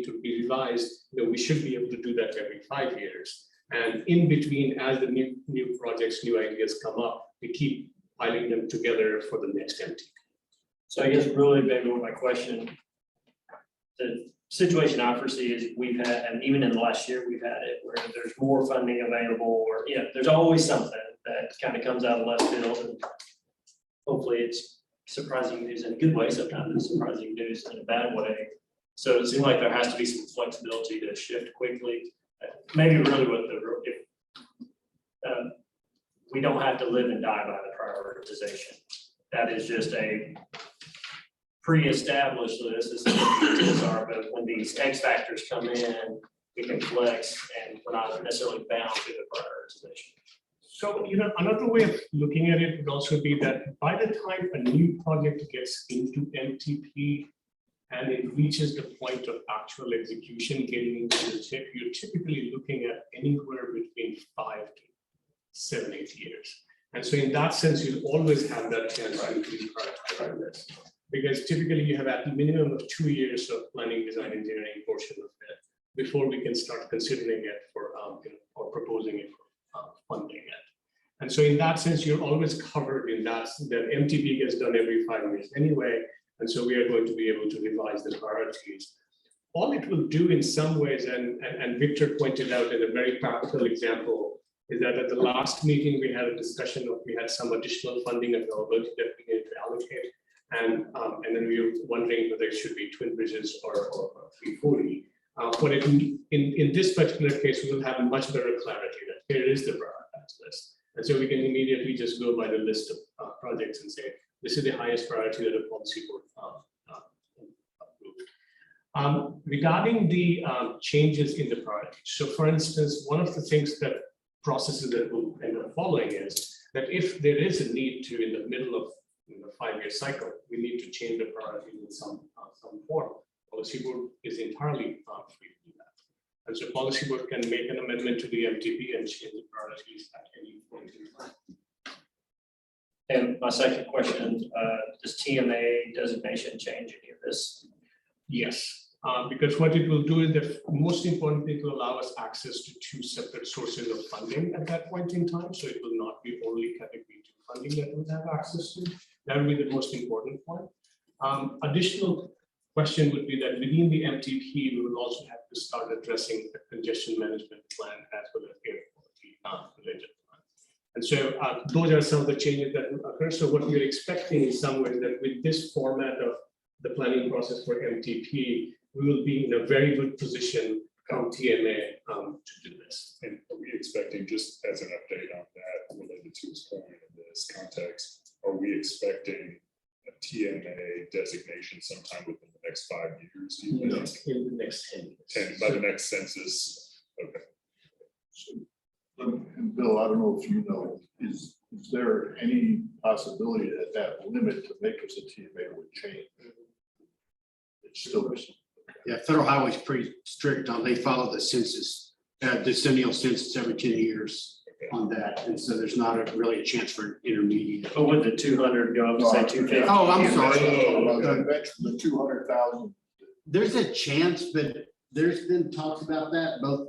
Speaker 3: to be revised, we should be able to do that every 5 years. And in between, as the new projects, new ideas come up, we keep piling them together for the next MTP.
Speaker 1: So I guess really maybe my question, the situation I foresee is we've had, and even in the last year, we've had it where there's more funding available, or there's always something that kind of comes out of left field, and hopefully it's surprising news in a good way, sometimes it's surprising news in a bad way. So it seems like there has to be some flexibility to shift quickly. Maybe really what we don't have to live and die by the prioritization. That is just a pre-established list, as the are, but when these X factors come in, we can flex and we're not necessarily bound to the prioritization.
Speaker 3: So, another way of looking at it would also be that by the time a new project gets into MTP and it reaches the point of actual execution, getting into the tip, you're typically looking at anywhere between 5 to 7, 8 years. And so in that sense, you'll always have that chance to prioritize this. Because typically you have at a minimum of 2 years of planning, design, engineering portion of it before we can start considering it for, or proposing it for funding it. And so in that sense, you're always covered in that MTP gets done every 5 years anyway. And so we are going to be able to revise the priorities. All it will do in some ways, and Victor pointed out in a very practical example, is that at the last meeting, we had a discussion of, we had some additional funding availability that we need to allocate. And then we were wondering whether it should be Twin Bridges or 340. But in this particular case, we will have much better clarity that here is the prioritized list. And so we can immediately just go by the list of projects and say, this is the highest priority that a policy board approved. Regarding the changes in the priorities. So for instance, one of the things that processes that will end up following is that if there is a need to, in the middle of the 5-year cycle, we need to change the priorities in some form. Policy board is entirely free to do that. And so policy board can make an amendment to the MTP and change the priorities at any point in time.
Speaker 1: And my second question, does TMA designation change any of this?
Speaker 3: Yes, because what it will do is that most importantly, it will allow us access to 2 separate sources of funding at that point in time. So it will not be only category 2 funding that we'll have access to. That will be the most important point. Additional question would be that within the MTP, we will also have to start addressing the congestion management plan as well as air quality related plan. And so those are some of the changes that will occur. So what we're expecting in some ways that with this format of the planning process for MTP, we will be in a very good position come TMA to do this.
Speaker 2: And are we expecting, just as an update on that related to his point in this context, are we expecting a TMA designation sometime within the next 5 years? Do you think?
Speaker 3: In the next 10 years.
Speaker 2: By the next census? Okay.
Speaker 6: And Bill, I don't know if you know, is there any possibility that that limit to make us a TMA would change? It's still.
Speaker 4: Yeah, federal highway is pretty strict on, they follow the census decennial census every 10 years on that. And so there's not really a chance for intermediate.
Speaker 1: But would the 200 go up to say 250?
Speaker 4: Oh, I'm sorry.
Speaker 6: The 200,000.
Speaker 4: There's a chance, but there's been talks about that both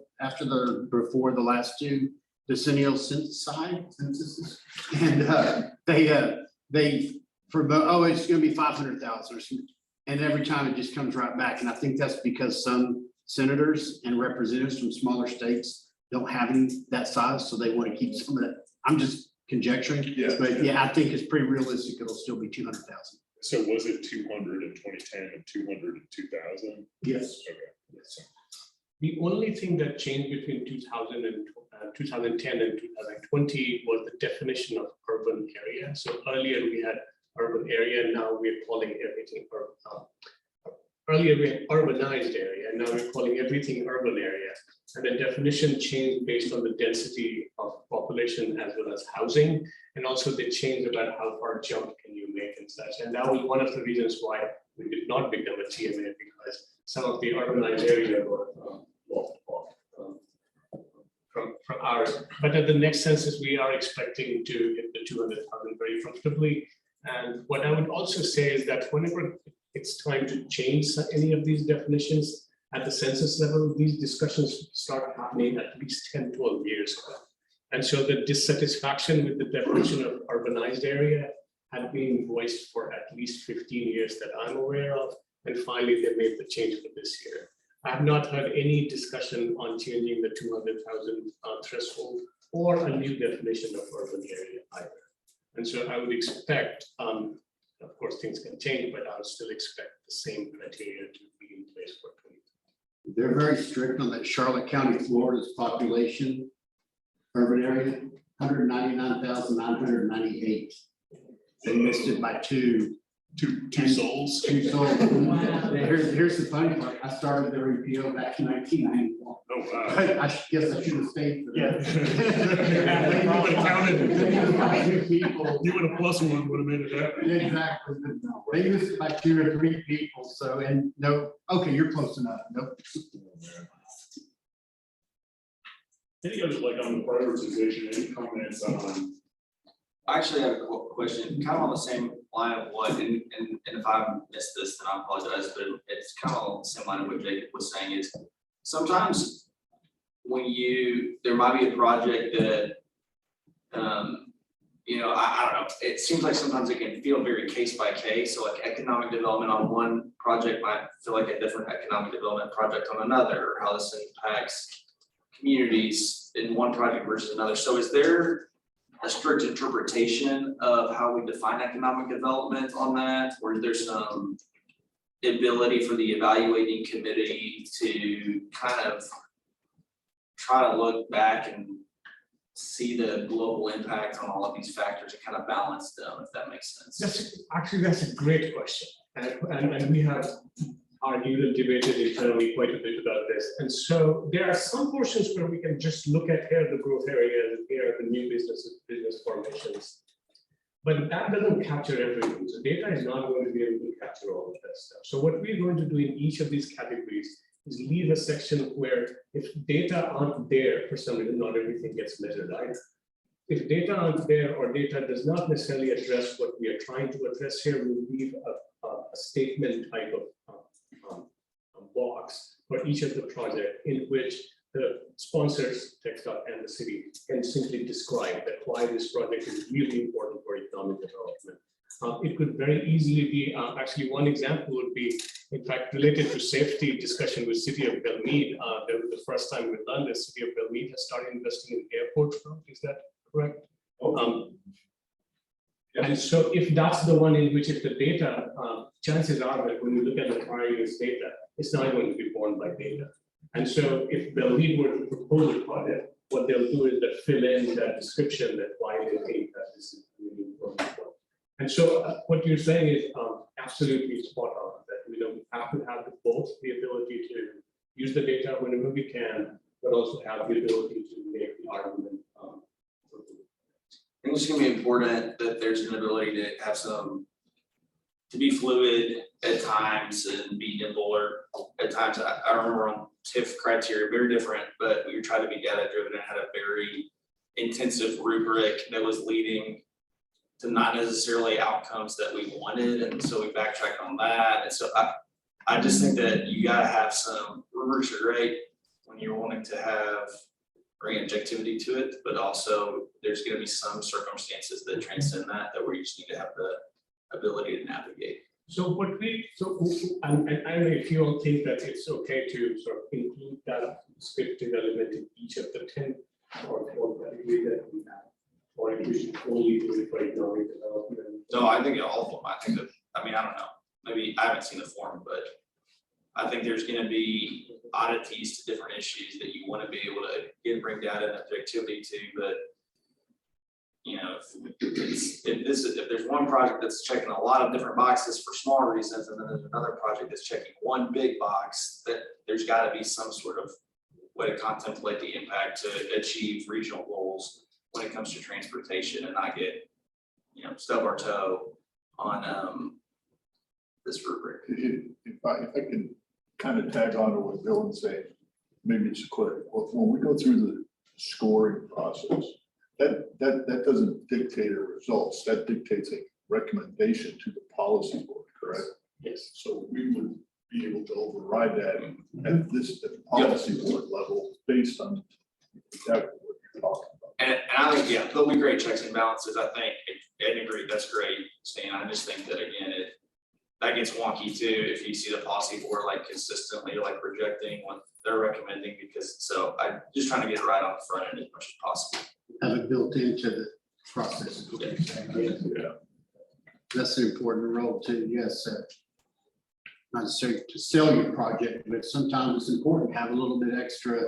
Speaker 4: before the last two decennial censuses. And they promote, oh, it's gonna be 500,000 or something. And every time it just comes right back. And I think that's because some senators and representatives from smaller states don't have any that size, so they want to keep some of that. I'm just conjecturing,
Speaker 6: Yeah.
Speaker 4: but yeah, I think it's pretty realistic. It'll still be 200,000.
Speaker 2: So was it 200 in 2010 and 200 in 2000?
Speaker 4: Yes.
Speaker 2: Okay.
Speaker 3: The only thing that changed between 2010 and 2020 was the definition of urban area. So earlier we had urban area, now we're calling everything urban. Earlier we had urbanized area, and now we're calling everything urban area. And the definition changed based on the density of population as well as housing. And also they changed about how far jump can you make and such. And that was one of the reasons why we did not become a TMA, because some of the urbanized area were from ours. But at the next census, we are expecting to hit the 200,000 very comfortably. And what I would also say is that whenever it's time to change any of these definitions at the census level, these discussions start happening at least 10, 12 years ago. And so the dissatisfaction with the definition of urbanized area had been voiced for at least 15 years that I'm aware of. And finally, they made the change for this year. I have not heard any discussion on changing the 200,000 threshold or a new definition of urban area either. And so I would expect, of course, things can change, but I would still expect the same criteria to be in place for 2020.
Speaker 4: They're very strict on that. Charlotte County, Florida's population, urban area, 199,998. They missed it by two
Speaker 2: souls.
Speaker 4: Two souls. Here's the funny part. I started their MPO back in 1991.
Speaker 2: Oh, wow.
Speaker 4: I guess I should have stayed for that.
Speaker 2: You would have counted.
Speaker 4: Two people.
Speaker 2: You would have plus one, would have made it happen.
Speaker 4: Exactly. They missed it by 2 or 3 people. So, and no, okay, you're close enough. Nope.
Speaker 2: Any other, like on the prioritization, any comments on?
Speaker 8: I actually have a question, kind of on the same line of what, and if I missed this, then I apologize, but it's kind of on the same line of what Jacob was saying is sometimes when there might be a project that, I don't know, it seems like sometimes it can feel very case by case. So like economic development on one project might feel like a different economic development project on another, or how this impacts communities in one project versus another. So is there a strict interpretation of how we define economic development on that, or is there some ability for the evaluating committee to kind of try to look back and see the global impact on all of these factors and kind of balance them, if that makes sense?
Speaker 3: That's a great question. And we have argued and debated internally quite a bit about this. And so there are some portions where we can just look at here are the growth areas, and here are the new business formations. But that doesn't capture everything. So data is not going to be able to capture all of that stuff. So what we're going to do in each of these categories is leave a section where if data aren't there, for some reason, not everything gets measured either. If data aren't there or data does not necessarily address what we are trying to address here, we'll leave a statement type of box for each of the project in which the sponsors, TechStop and the city can simply describe that why this project is really important for economic development. It could very easily be, actually one example would be, in fact, related to safety discussion with City of Belmead. The first time we've done this, City of Belmead has started investing in airport front, is that correct? And so if that's the one in which if the data, chances are that when we look at the prior year's data, it's not going to be borne by data. And so if Belmead were to propose a project, what they'll do is that fill in that description that why they think that this is really important. And so what you're saying is absolutely spot on, that we have to have both the ability to use the data whenever we can, but also have the ability to make the argument.
Speaker 8: I think it's going to be important that there's an ability to have some to be fluid at times and be nimble, or at times, I remember on TIF criteria, very different, but we tried to be data driven and had a very intensive rubric that was leading to not necessarily outcomes that we wanted, and so we backtracked on that, and so I just think that you gotta have some, rubrics are great when you're wanting to bring objectivity to it, but also there's gonna be some circumstances that transcend that where you just need to have the ability to navigate.
Speaker 3: So I don't know if you all think that it's okay to sort of include that descriptive element in each of the 10 or category that we have. Or if we should only do it for economic development.
Speaker 8: No, I think all of them, I think that, I mean, I don't know, maybe I haven't seen the form, but I think there's gonna be oddities to different issues that you wanna be able to, again, bring data and objectivity to, but you know, if there's one project that's checking a lot of different boxes for small reasons, and then there's another project that's checking one big box, that there's gotta be some sort of way to contemplate the impact to achieve regional goals when it comes to transportation and not get, you know, stub our toe on this rubric.
Speaker 6: If I can kind of tag on to what Dylan's saying, maybe it's quick. When we go through the scoring process, that doesn't dictate a results, that dictates a recommendation to the policy board, correct?
Speaker 3: Yes.
Speaker 6: So we would be able to override that at the policy board level based on exactly what you're talking about.
Speaker 8: And I think, yeah, there'll be great checks and balances, I think, and agree, that's great, Stan. I just think that again, that gets wonky too, if you see the policy board like consistently like rejecting what they're recommending, because so I'm just trying to get it right on the front end as much as possible.
Speaker 4: Have it built into the process.
Speaker 6: Yeah.
Speaker 4: That's an important role too, yes. Not necessarily to sell your project, but sometimes it's important to have a little bit extra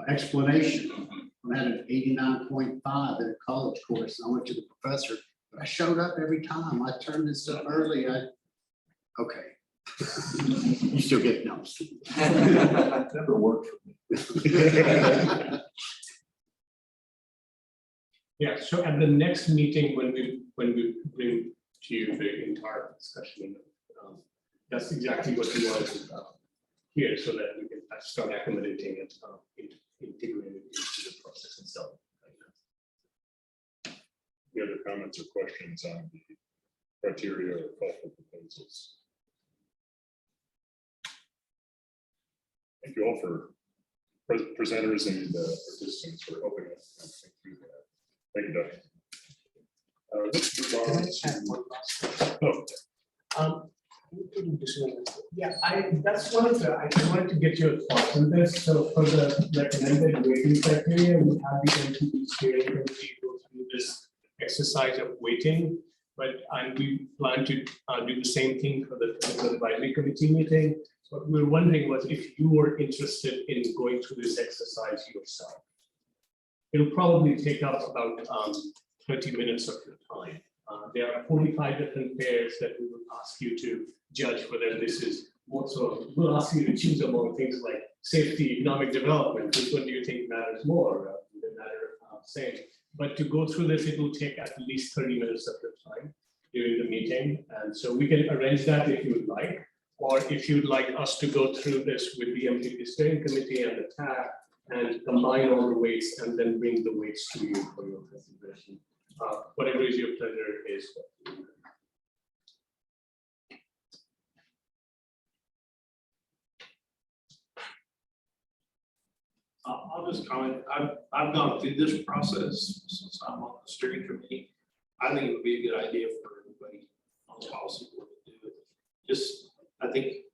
Speaker 4: explanation. I had an 89.5 in a college course, and I went to the professor, but I showed up every time. I turned this up early. Okay. You still get notes.
Speaker 6: Never worked for me.
Speaker 3: Yeah, so at the next meeting, when we bring to you the entire discussion, that's exactly what we wanted to hear, so that we can start accommodating it, integrating it into the process itself.
Speaker 2: Any other comments or questions on the criteria or thoughtful proposals? Thank you all for presenters and participants for helping us think through that. Thank you, Doug. Let's move on to.
Speaker 3: Yeah, that's one of the, I wanted to get your thoughts on this. So for the recommended weighting criteria, we have the MPP steering committee go through this exercise of weighting, but we plan to do the same thing for the advisory committee meeting. What we're wondering was if you were interested in going through this exercise yourself. It'll probably take up about 30 minutes of your time. There are 45 different pairs that we will ask you to judge whether this is also, we'll ask you to choose among things like safety, economic development. Which one do you think matters more? They matter same. But to go through this, it will take at least 30 minutes of your time during the meeting. And so we can arrange that if you would like, or if you'd like us to go through this with the MPP steering committee and the TAC and combine all the weights and then bring the weights to you for your consideration. Whatever is your pleasure is.
Speaker 9: I'll just comment. I've gone through this process since I'm on the steering committee. I think it would be a good idea for everybody on the policy board to do it. Just, I think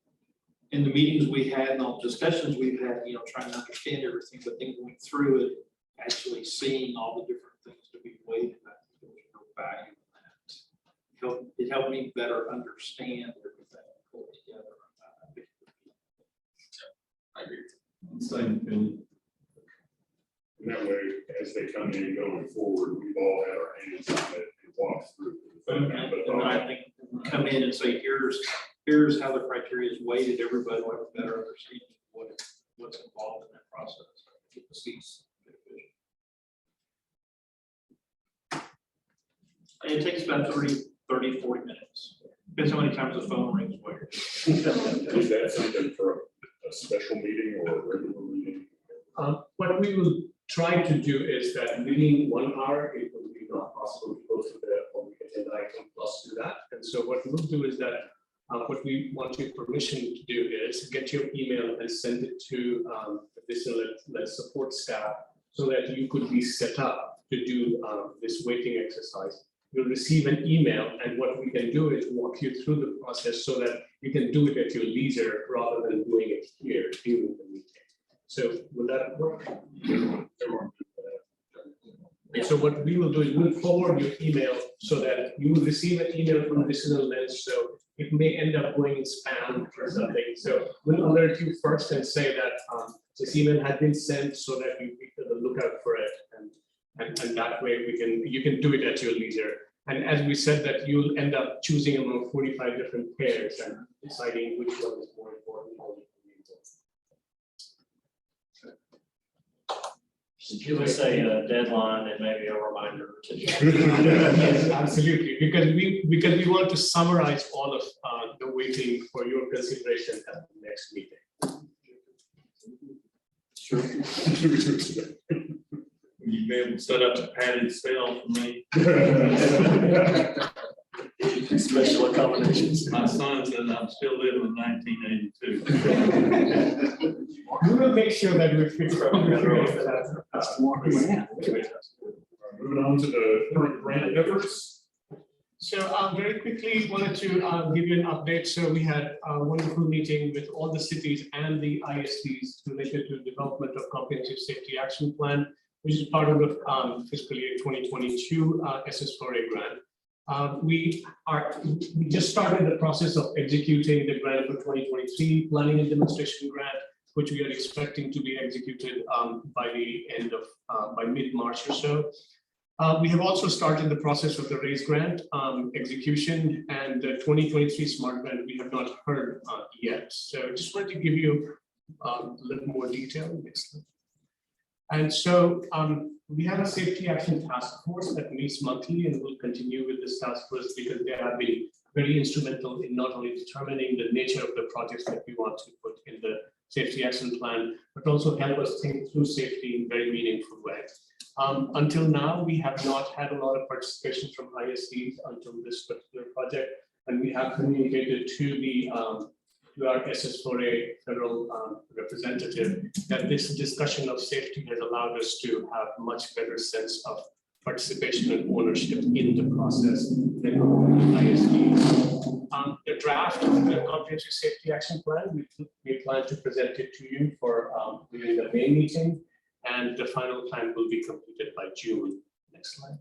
Speaker 9: in the meetings we had and all the discussions we've had, you know, trying to understand everything, but then going through it, actually seeing all the different things to be weighed, I think there's no value in that. It helped me better understand everything pulled together.
Speaker 8: I agree.
Speaker 2: And that way, as they come in going forward, we've all had our hands on it and walked through.
Speaker 9: And then I think come in and say, here's how the criteria is weighted, everybody will have a better understanding of what's involved in that process. Get the seats. And it takes about 30, 40 minutes. Depends sometimes the phone rings weird.
Speaker 2: Is that something for a special meeting or a regular meeting?
Speaker 3: What we will try to do is that within 1 hour, it will be not possible to go through the public agenda item plus do that. And so what we'll do is that what we want your permission to do is get your email and send it to additional support staff so that you could be set up to do this waiting exercise. You'll receive an email, and what we can do is walk you through the process so that you can do it at your leisure rather than doing it here during the meeting. So will that work? So what we will do is we'll forward your email so that you will receive an email from Additional Lens. So it may end up going in spam or something. So we'll alert you first and say that this email has been sent so that you can look out for it. And that way you can do it at your leisure. And as we said, that you'll end up choosing among 45 different pairs and deciding which one is more important.
Speaker 1: Give us a deadline and maybe a reminder to.
Speaker 3: Yes, absolutely, because we want to summarize all of the waiting for your consideration at the next meeting.
Speaker 2: Sure.
Speaker 10: You'd be able to set up a padded cell for me.
Speaker 1: Special accommodations.
Speaker 10: My son says I'm still living in 1982.
Speaker 3: We will make sure that we fix that.
Speaker 2: Moving on to the current grant efforts.
Speaker 3: So very quickly wanted to give you an update. So we had a wonderful meeting with all the cities and the ISDs related to development of comprehensive safety action plan, which is part of the fiscal year 2022 SS4A grant. We just started the process of executing the grant for 2023 planning and demonstration grant, which we are expecting to be executed by the end of by mid-March or so. We have also started the process of the RAISE grant execution, and the 2023 SMART grant we have not heard yet. So just wanted to give you a little more detail. Next slide. And so we have a safety action task force that meets monthly and will continue with this task force because they have been very instrumental in not only determining the nature of the projects that we want to put in the safety action plan, but also help us think through safety in very meaningful ways. Until now, we have not had a lot of participation from ISDs until this particular project, and we have communicated to our SS4A federal representative that this discussion of safety has allowed us to have a much better sense of participation and ownership in the process than ISDs. The draft of the comprehensive safety action plan, we plan to present it to you for during the May meeting, and the final plan will be completed by June. Next slide.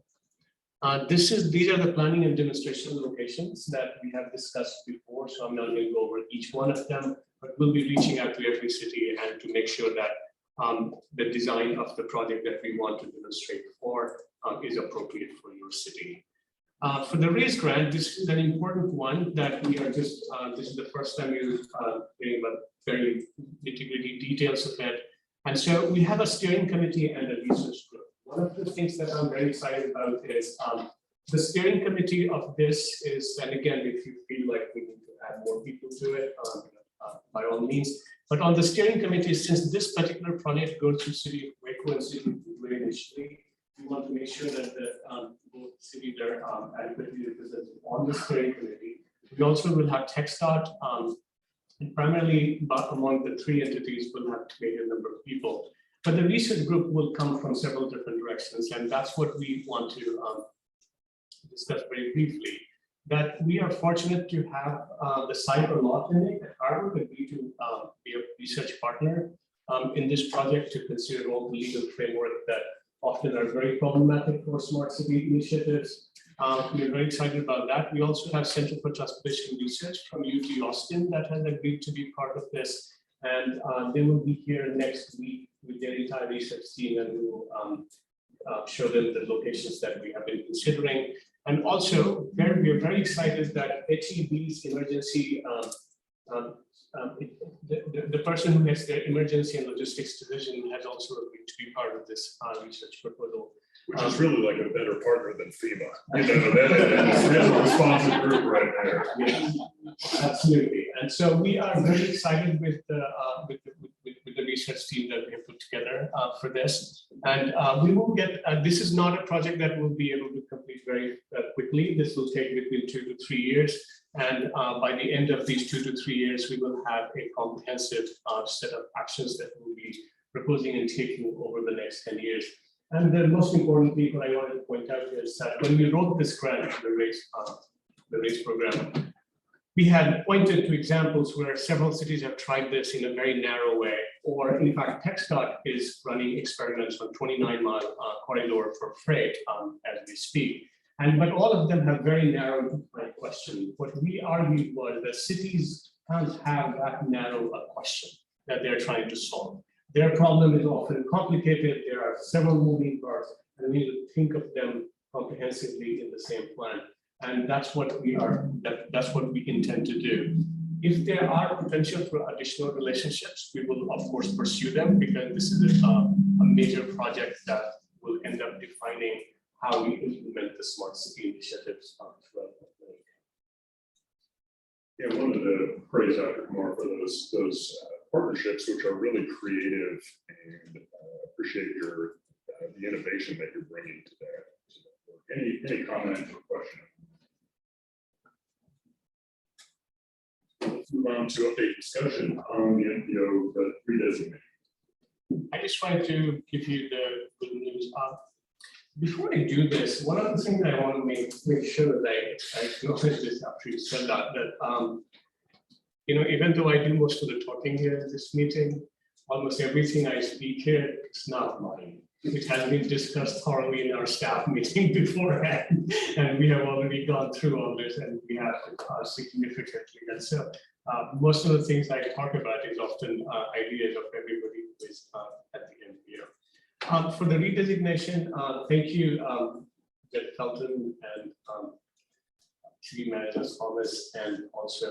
Speaker 3: These are the planning and demonstration locations that we have discussed before, so I'm not going to go over each one of them, but we'll be reaching out to every city and to make sure that the design of the project that we want to demonstrate for is appropriate for your city. For the RAISE grant, this is an important one that we are just, this is the first time you're hearing about very nitty-gritty details of it. And so we have a steering committee and a research group. One of the things that I'm very excited about is the steering committee of this is, and again, if you feel like we need to add more people to it, by all means. But on the steering committee, since this particular project goes to City of Waco and City of Waco initially, we want to make sure that both cities are adequately represented on the steering committee. We also will have TxDOT, and primarily among the three entities will have to make a number of people. But the research group will come from several different directions, and that's what we want to discuss very briefly. That we are fortunate to have the cyber law clinic at Harvard agree to be a research partner in this project to consider all the legal framework that often are very problematic for smart city initiatives. We're very excited about that. We also have Center for Transportation Research from UT Austin that has agreed to be part of this. And they will be here next week with their entire research team, and we will show them the locations that we have been considering. And also, we are very excited that HEB's emergency, the person who has their emergency and logistics division has also agreed to be part of this research proposal.
Speaker 2: Which is really like a better partner than FEMA. You know, that is a responsive group right there.
Speaker 3: Yeah. Absolutely. And so we are very excited with the research team that we have put together for this. And we will get, this is not a project that we'll be able to complete very quickly. This will take between 2 to 3 years. And by the end of these 2 to 3 years, we will have a comprehensive set of actions that we'll be proposing and taking over the next 10 years. And the most importantly, what I wanted to point out is that when we wrote this grant, the RACE program, we had pointed to examples where several cities have tried this in a very narrow way, or in fact, TxDOT is running experiments on 29-mile corridor for freight as we speak. But all of them have very narrow defined questions. What we argued was that cities can't have that narrow a question that they're trying to solve. Their problem is often complicated. There are several moving parts, and we need to think of them comprehensively in the same plan. And that's what we are. That's what we intend to do. If there are potential for additional relationships, we will of course pursue them, because this is a major project that will end up defining how we implement the smart city initiatives throughout the country.
Speaker 2: Yeah, wanted to praise Dr. Kumar for those partnerships, which are really creative, and appreciate your the innovation that you're bringing to that. Any comment or question? Let's move on to update discussion on the MPO, the redesignation.
Speaker 3: I just wanted to give you the good news. Before I do this, one of the things I want to make sure that I acknowledge this after you said that you know, even though I do most of the talking here in this meeting, almost everything I speak here, it's not mine. It has been discussed thoroughly in our staff meeting beforehand, and we have already gone through all this, and we have significantly. And so most of the things I talk about is often ideas of everybody who is at the MPO. For the redesignation, thank you, Jeff Felton and City Manager Thomas, and also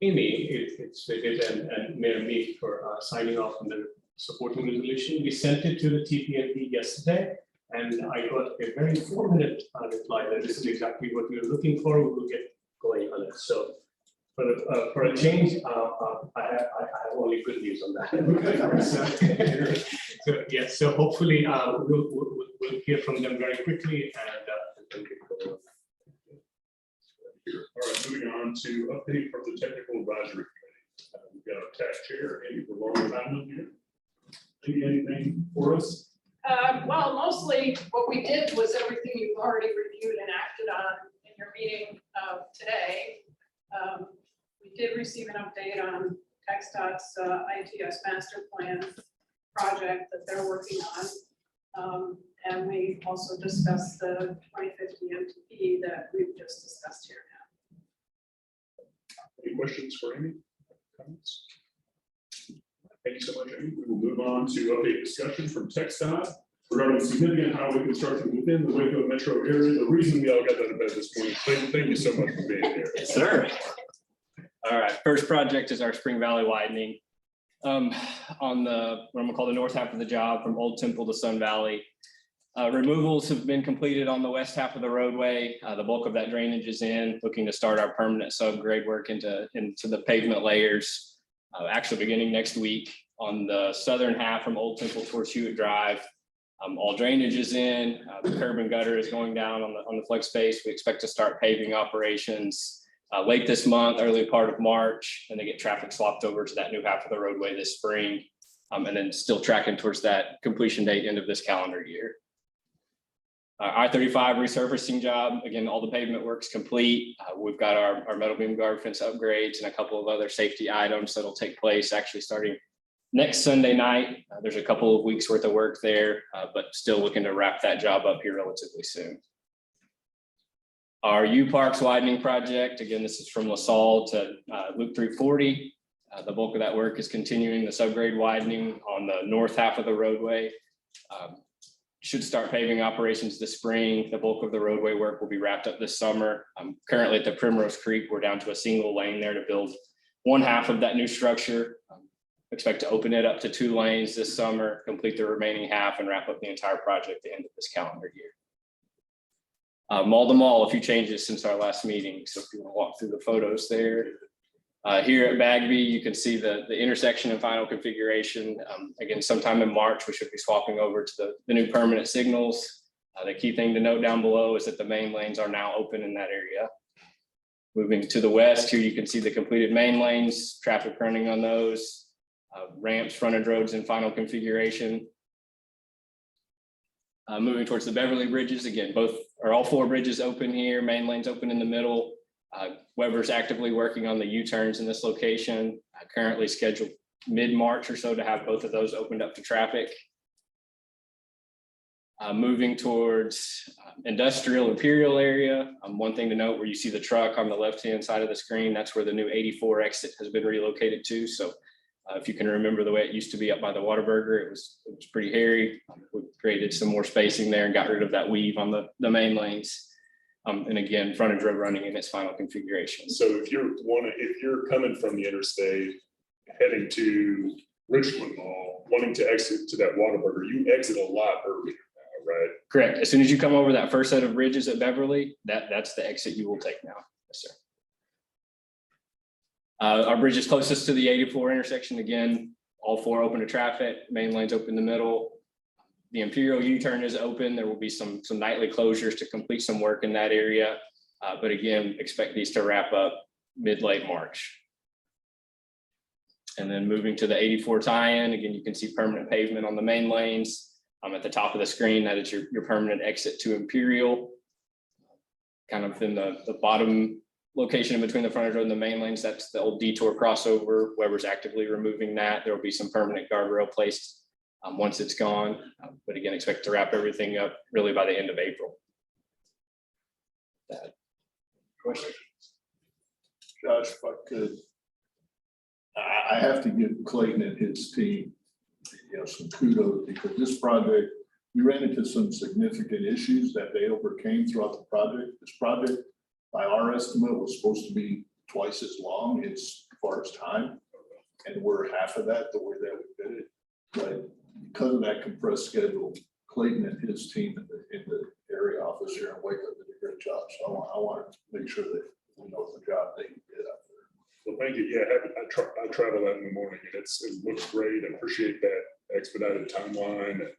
Speaker 3: Amy, and Mayor Meek for signing off on the supporting resolution. We sent it to the TPNP yesterday, and I got a very 4-minute reply that this is exactly what we were looking for. We will get going on it. So for a change, I have only good news on that. So yes, so hopefully we'll hear from them very quickly, and get going.
Speaker 2: All right, moving on to update from the technical advisory committee. We've got our tax chair, Amy Verloren, here. Amy, anything for us?
Speaker 5: Well, mostly what we did was everything you've already reviewed and acted on in your meeting today. We did receive an update on TxDOT's ITS master plan project that they're working on. And we also discussed the 2050 MTP that we've just discussed here now.
Speaker 2: Any questions for Amy? Comments? Thank you so much, Amy. We will move on to update discussion from TxDOT regarding significant highway construction within the Waco metro area. The reason we all got out of bed this morning. Thank you so much for being here.
Speaker 1: Yes, sir. All right, first project is our Spring Valley widening. On the, what I'm gonna call the north half of the job from Old Temple to Sun Valley. Removals have been completed on the west half of the roadway. The bulk of that drainage is in, looking to start our permanent subgrade work into the pavement layers. Actually beginning next week. On the southern half from Old Temple towards Hewitt Drive. All drainage is in, the curb and gutter is going down on the flex space. We expect to start paving operations late this month, early part of March, and they get traffic swapped over to that new half of the roadway this spring. And then still tracking towards that completion date end of this calendar year. I-35 resurfacing job, again, all the pavement work's complete. We've got our metal beam guard fence upgrades and a couple of other safety items that'll take place actually starting next Sunday night. There's a couple of weeks worth of work there, but still looking to wrap that job up here relatively soon. Our U-Parks widening project, again, this is from LaSalle to Loop 340. The bulk of that work is continuing the subgrade widening on the north half of the roadway. Should start paving operations this spring. The bulk of the roadway work will be wrapped up this summer. Currently at the Primrose Creek, we're down to a single lane there to build one half of that new structure. Expect to open it up to 2 lanes this summer, complete the remaining half, and wrap up the entire project at the end of this calendar year.
Speaker 11: All the mall, a few changes since our last meeting. So if you want to walk through the photos there. Here at Bagby, you can see the intersection and final configuration. Again, sometime in March, we should be swapping over to the new permanent signals. The key thing to note down below is that the main lanes are now open in that area. Moving to the west, here you can see the completed main lanes, traffic running on those, ramps, frontage roads in final configuration. Moving towards the Beverly bridges, again, all 4 bridges open here, main lanes open in the middle. Weber's actively working on the U-turns in this location, currently scheduled mid-March or so to have both of those opened up to traffic. Moving towards industrial Imperial area, one thing to note where you see the truck on the left-hand side of the screen, that's where the new 84 exit has been relocated to. So if you can remember the way it used to be up by the Whataburger, it was pretty hairy. We created some more spacing there and got rid of that weave on the main lanes. And again, frontage road running in its final configuration.
Speaker 2: So if you're coming from the interstate, heading to Richland Mall, wanting to exit to that Whataburger, you exit a lot earlier now, right?
Speaker 11: Correct. As soon as you come over that first set of bridges at Beverly, that's the exit you will take now. Yes, sir. Our bridge is closest to the 84 intersection. Again, all 4 open to traffic, main lanes open in the middle. The Imperial U-turn is open. There will be some nightly closures to complete some work in that area. But again, expect these to wrap up mid-late March. And then moving to the 84 tie-in, again, you can see permanent pavement on the main lanes. At the top of the screen, that is your permanent exit to Imperial. Kind of in the bottom location in between the frontage road and the main lanes, that's the old detour crossover. Weber's actively removing that. There will be some permanent guardrail placed once it's gone, but again, expect to wrap everything up really by the end of April.
Speaker 6: Question. Josh, if I could, I have to give Clayton and his team, some kudos, because this project, we ran into some significant issues that they overcame throughout the project. This project, by our estimate, was supposed to be twice as long as far as time, and we're half of that the way that we did it. But because of that compressed schedule, Clayton and his team in the area office here in Waco did a great job. So I want to make sure that we know the job they did out there.
Speaker 2: Well, thank you. Yeah, I travel that in the morning, and it looks great. I appreciate that expedited timeline and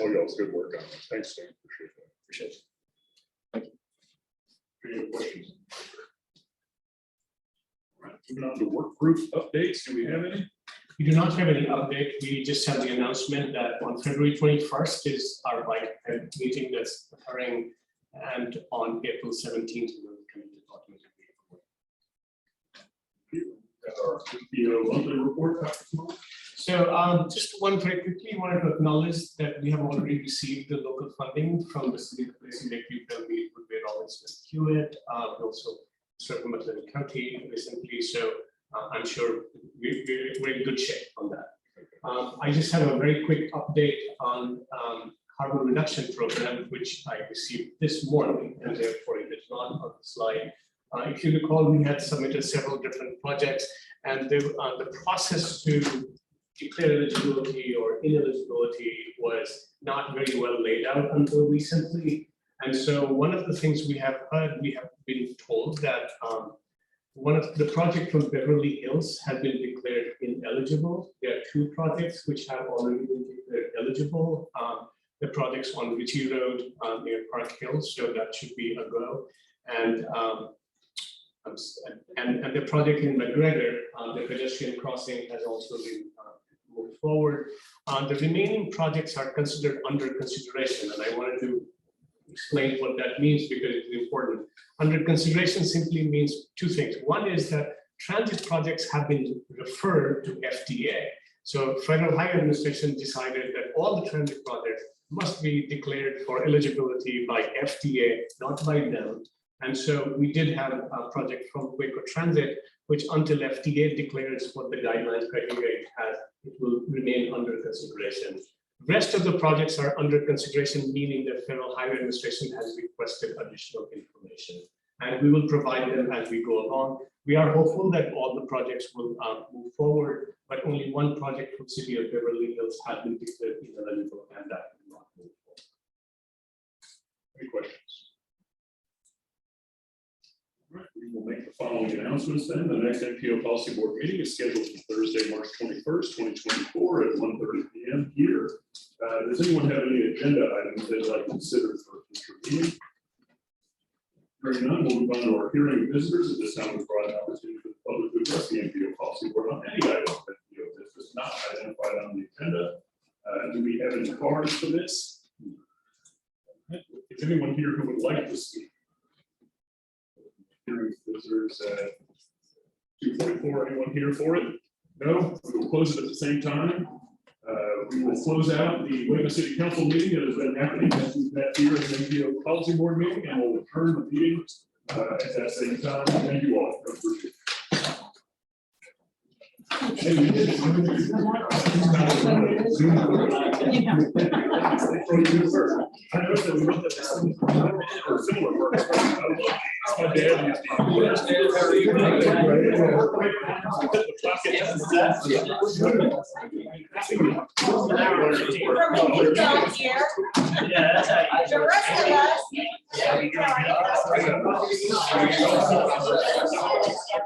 Speaker 2: all y'all's good work on it. Thanks, Stan. Appreciate that.
Speaker 11: Appreciate it. Thank you.
Speaker 2: Any other questions? All right, moving on to work group updates. Do we have any?
Speaker 3: We do not have any update. We just have the announcement that on February 21st is our head meeting that's occurring, and on April 17th, we'll come into document.
Speaker 2: Our MPO monthly report, Dr. Small.
Speaker 3: So just one very quickly, wanted to acknowledge that we have already received the local funding from the city of Plessy, Lakeview, Bellmead, Woodbury, Robbinsville, Hewitt, also Circle McLean County recently. So I'm sure we're in good shape on that. I just have a very quick update on carbon reduction program, which I received this morning, and therefore it is not on the slide. If you recall, we had submitted several different projects, and the process to declare eligibility or ineligibility was not very well laid out until recently. And so one of the things we have heard, we have been told that one of the project from Beverly Hills has been declared ineligible. There are 2 projects which have already been declared eligible. The projects on Ritchie Road near Park Hill, so that should be a go. And the project in McGregor, the pedestrian crossing, has also been moved forward. The remaining projects are considered under consideration, and I wanted to explain what that means because it's important. Under consideration simply means 2 things. One is that transit projects have been referred to FTA. So Federal Highway Administration decided that all the transit projects must be declared for eligibility by FTA, not by them. And so we did have a project from Waco Transit, which until FTA declares what the guidelines criteria it has, it will remain under consideration. Rest of the projects are under consideration, meaning that Federal Highway Administration has requested additional information, and we will provide them as we go along. We are hopeful that all the projects will move forward, but only one project from City of Beverly Hills has been declared ineligible, and that will not move forward.
Speaker 2: Any questions? We will make the following announcements then. The next MPO Policy Board meeting is scheduled for Thursday, March 21st, 2024 at 1:30 p.m. here. Does anyone have any agenda items they'd like to consider for future meeting? Hearing none, we'll move on to our hearing of visitors. At this time, we provide an opportunity for the public to address the MPO Policy Board on any item that MPO business not identified on the agenda. Do we have any cards for this? Is anyone here who would like to speak? Hearing visitors at 2:44, anyone here for it? No, we will close it at the same time. We will close out the Waco City Council meeting that has been happening as we've met here at the MPO Policy Board meeting, and we'll return the meeting at that same time. Thank you all. I know that we looked at some or similar works. My dad used
Speaker 5: Down here.
Speaker 1: Yeah, that's how you.
Speaker 5: The rest of us.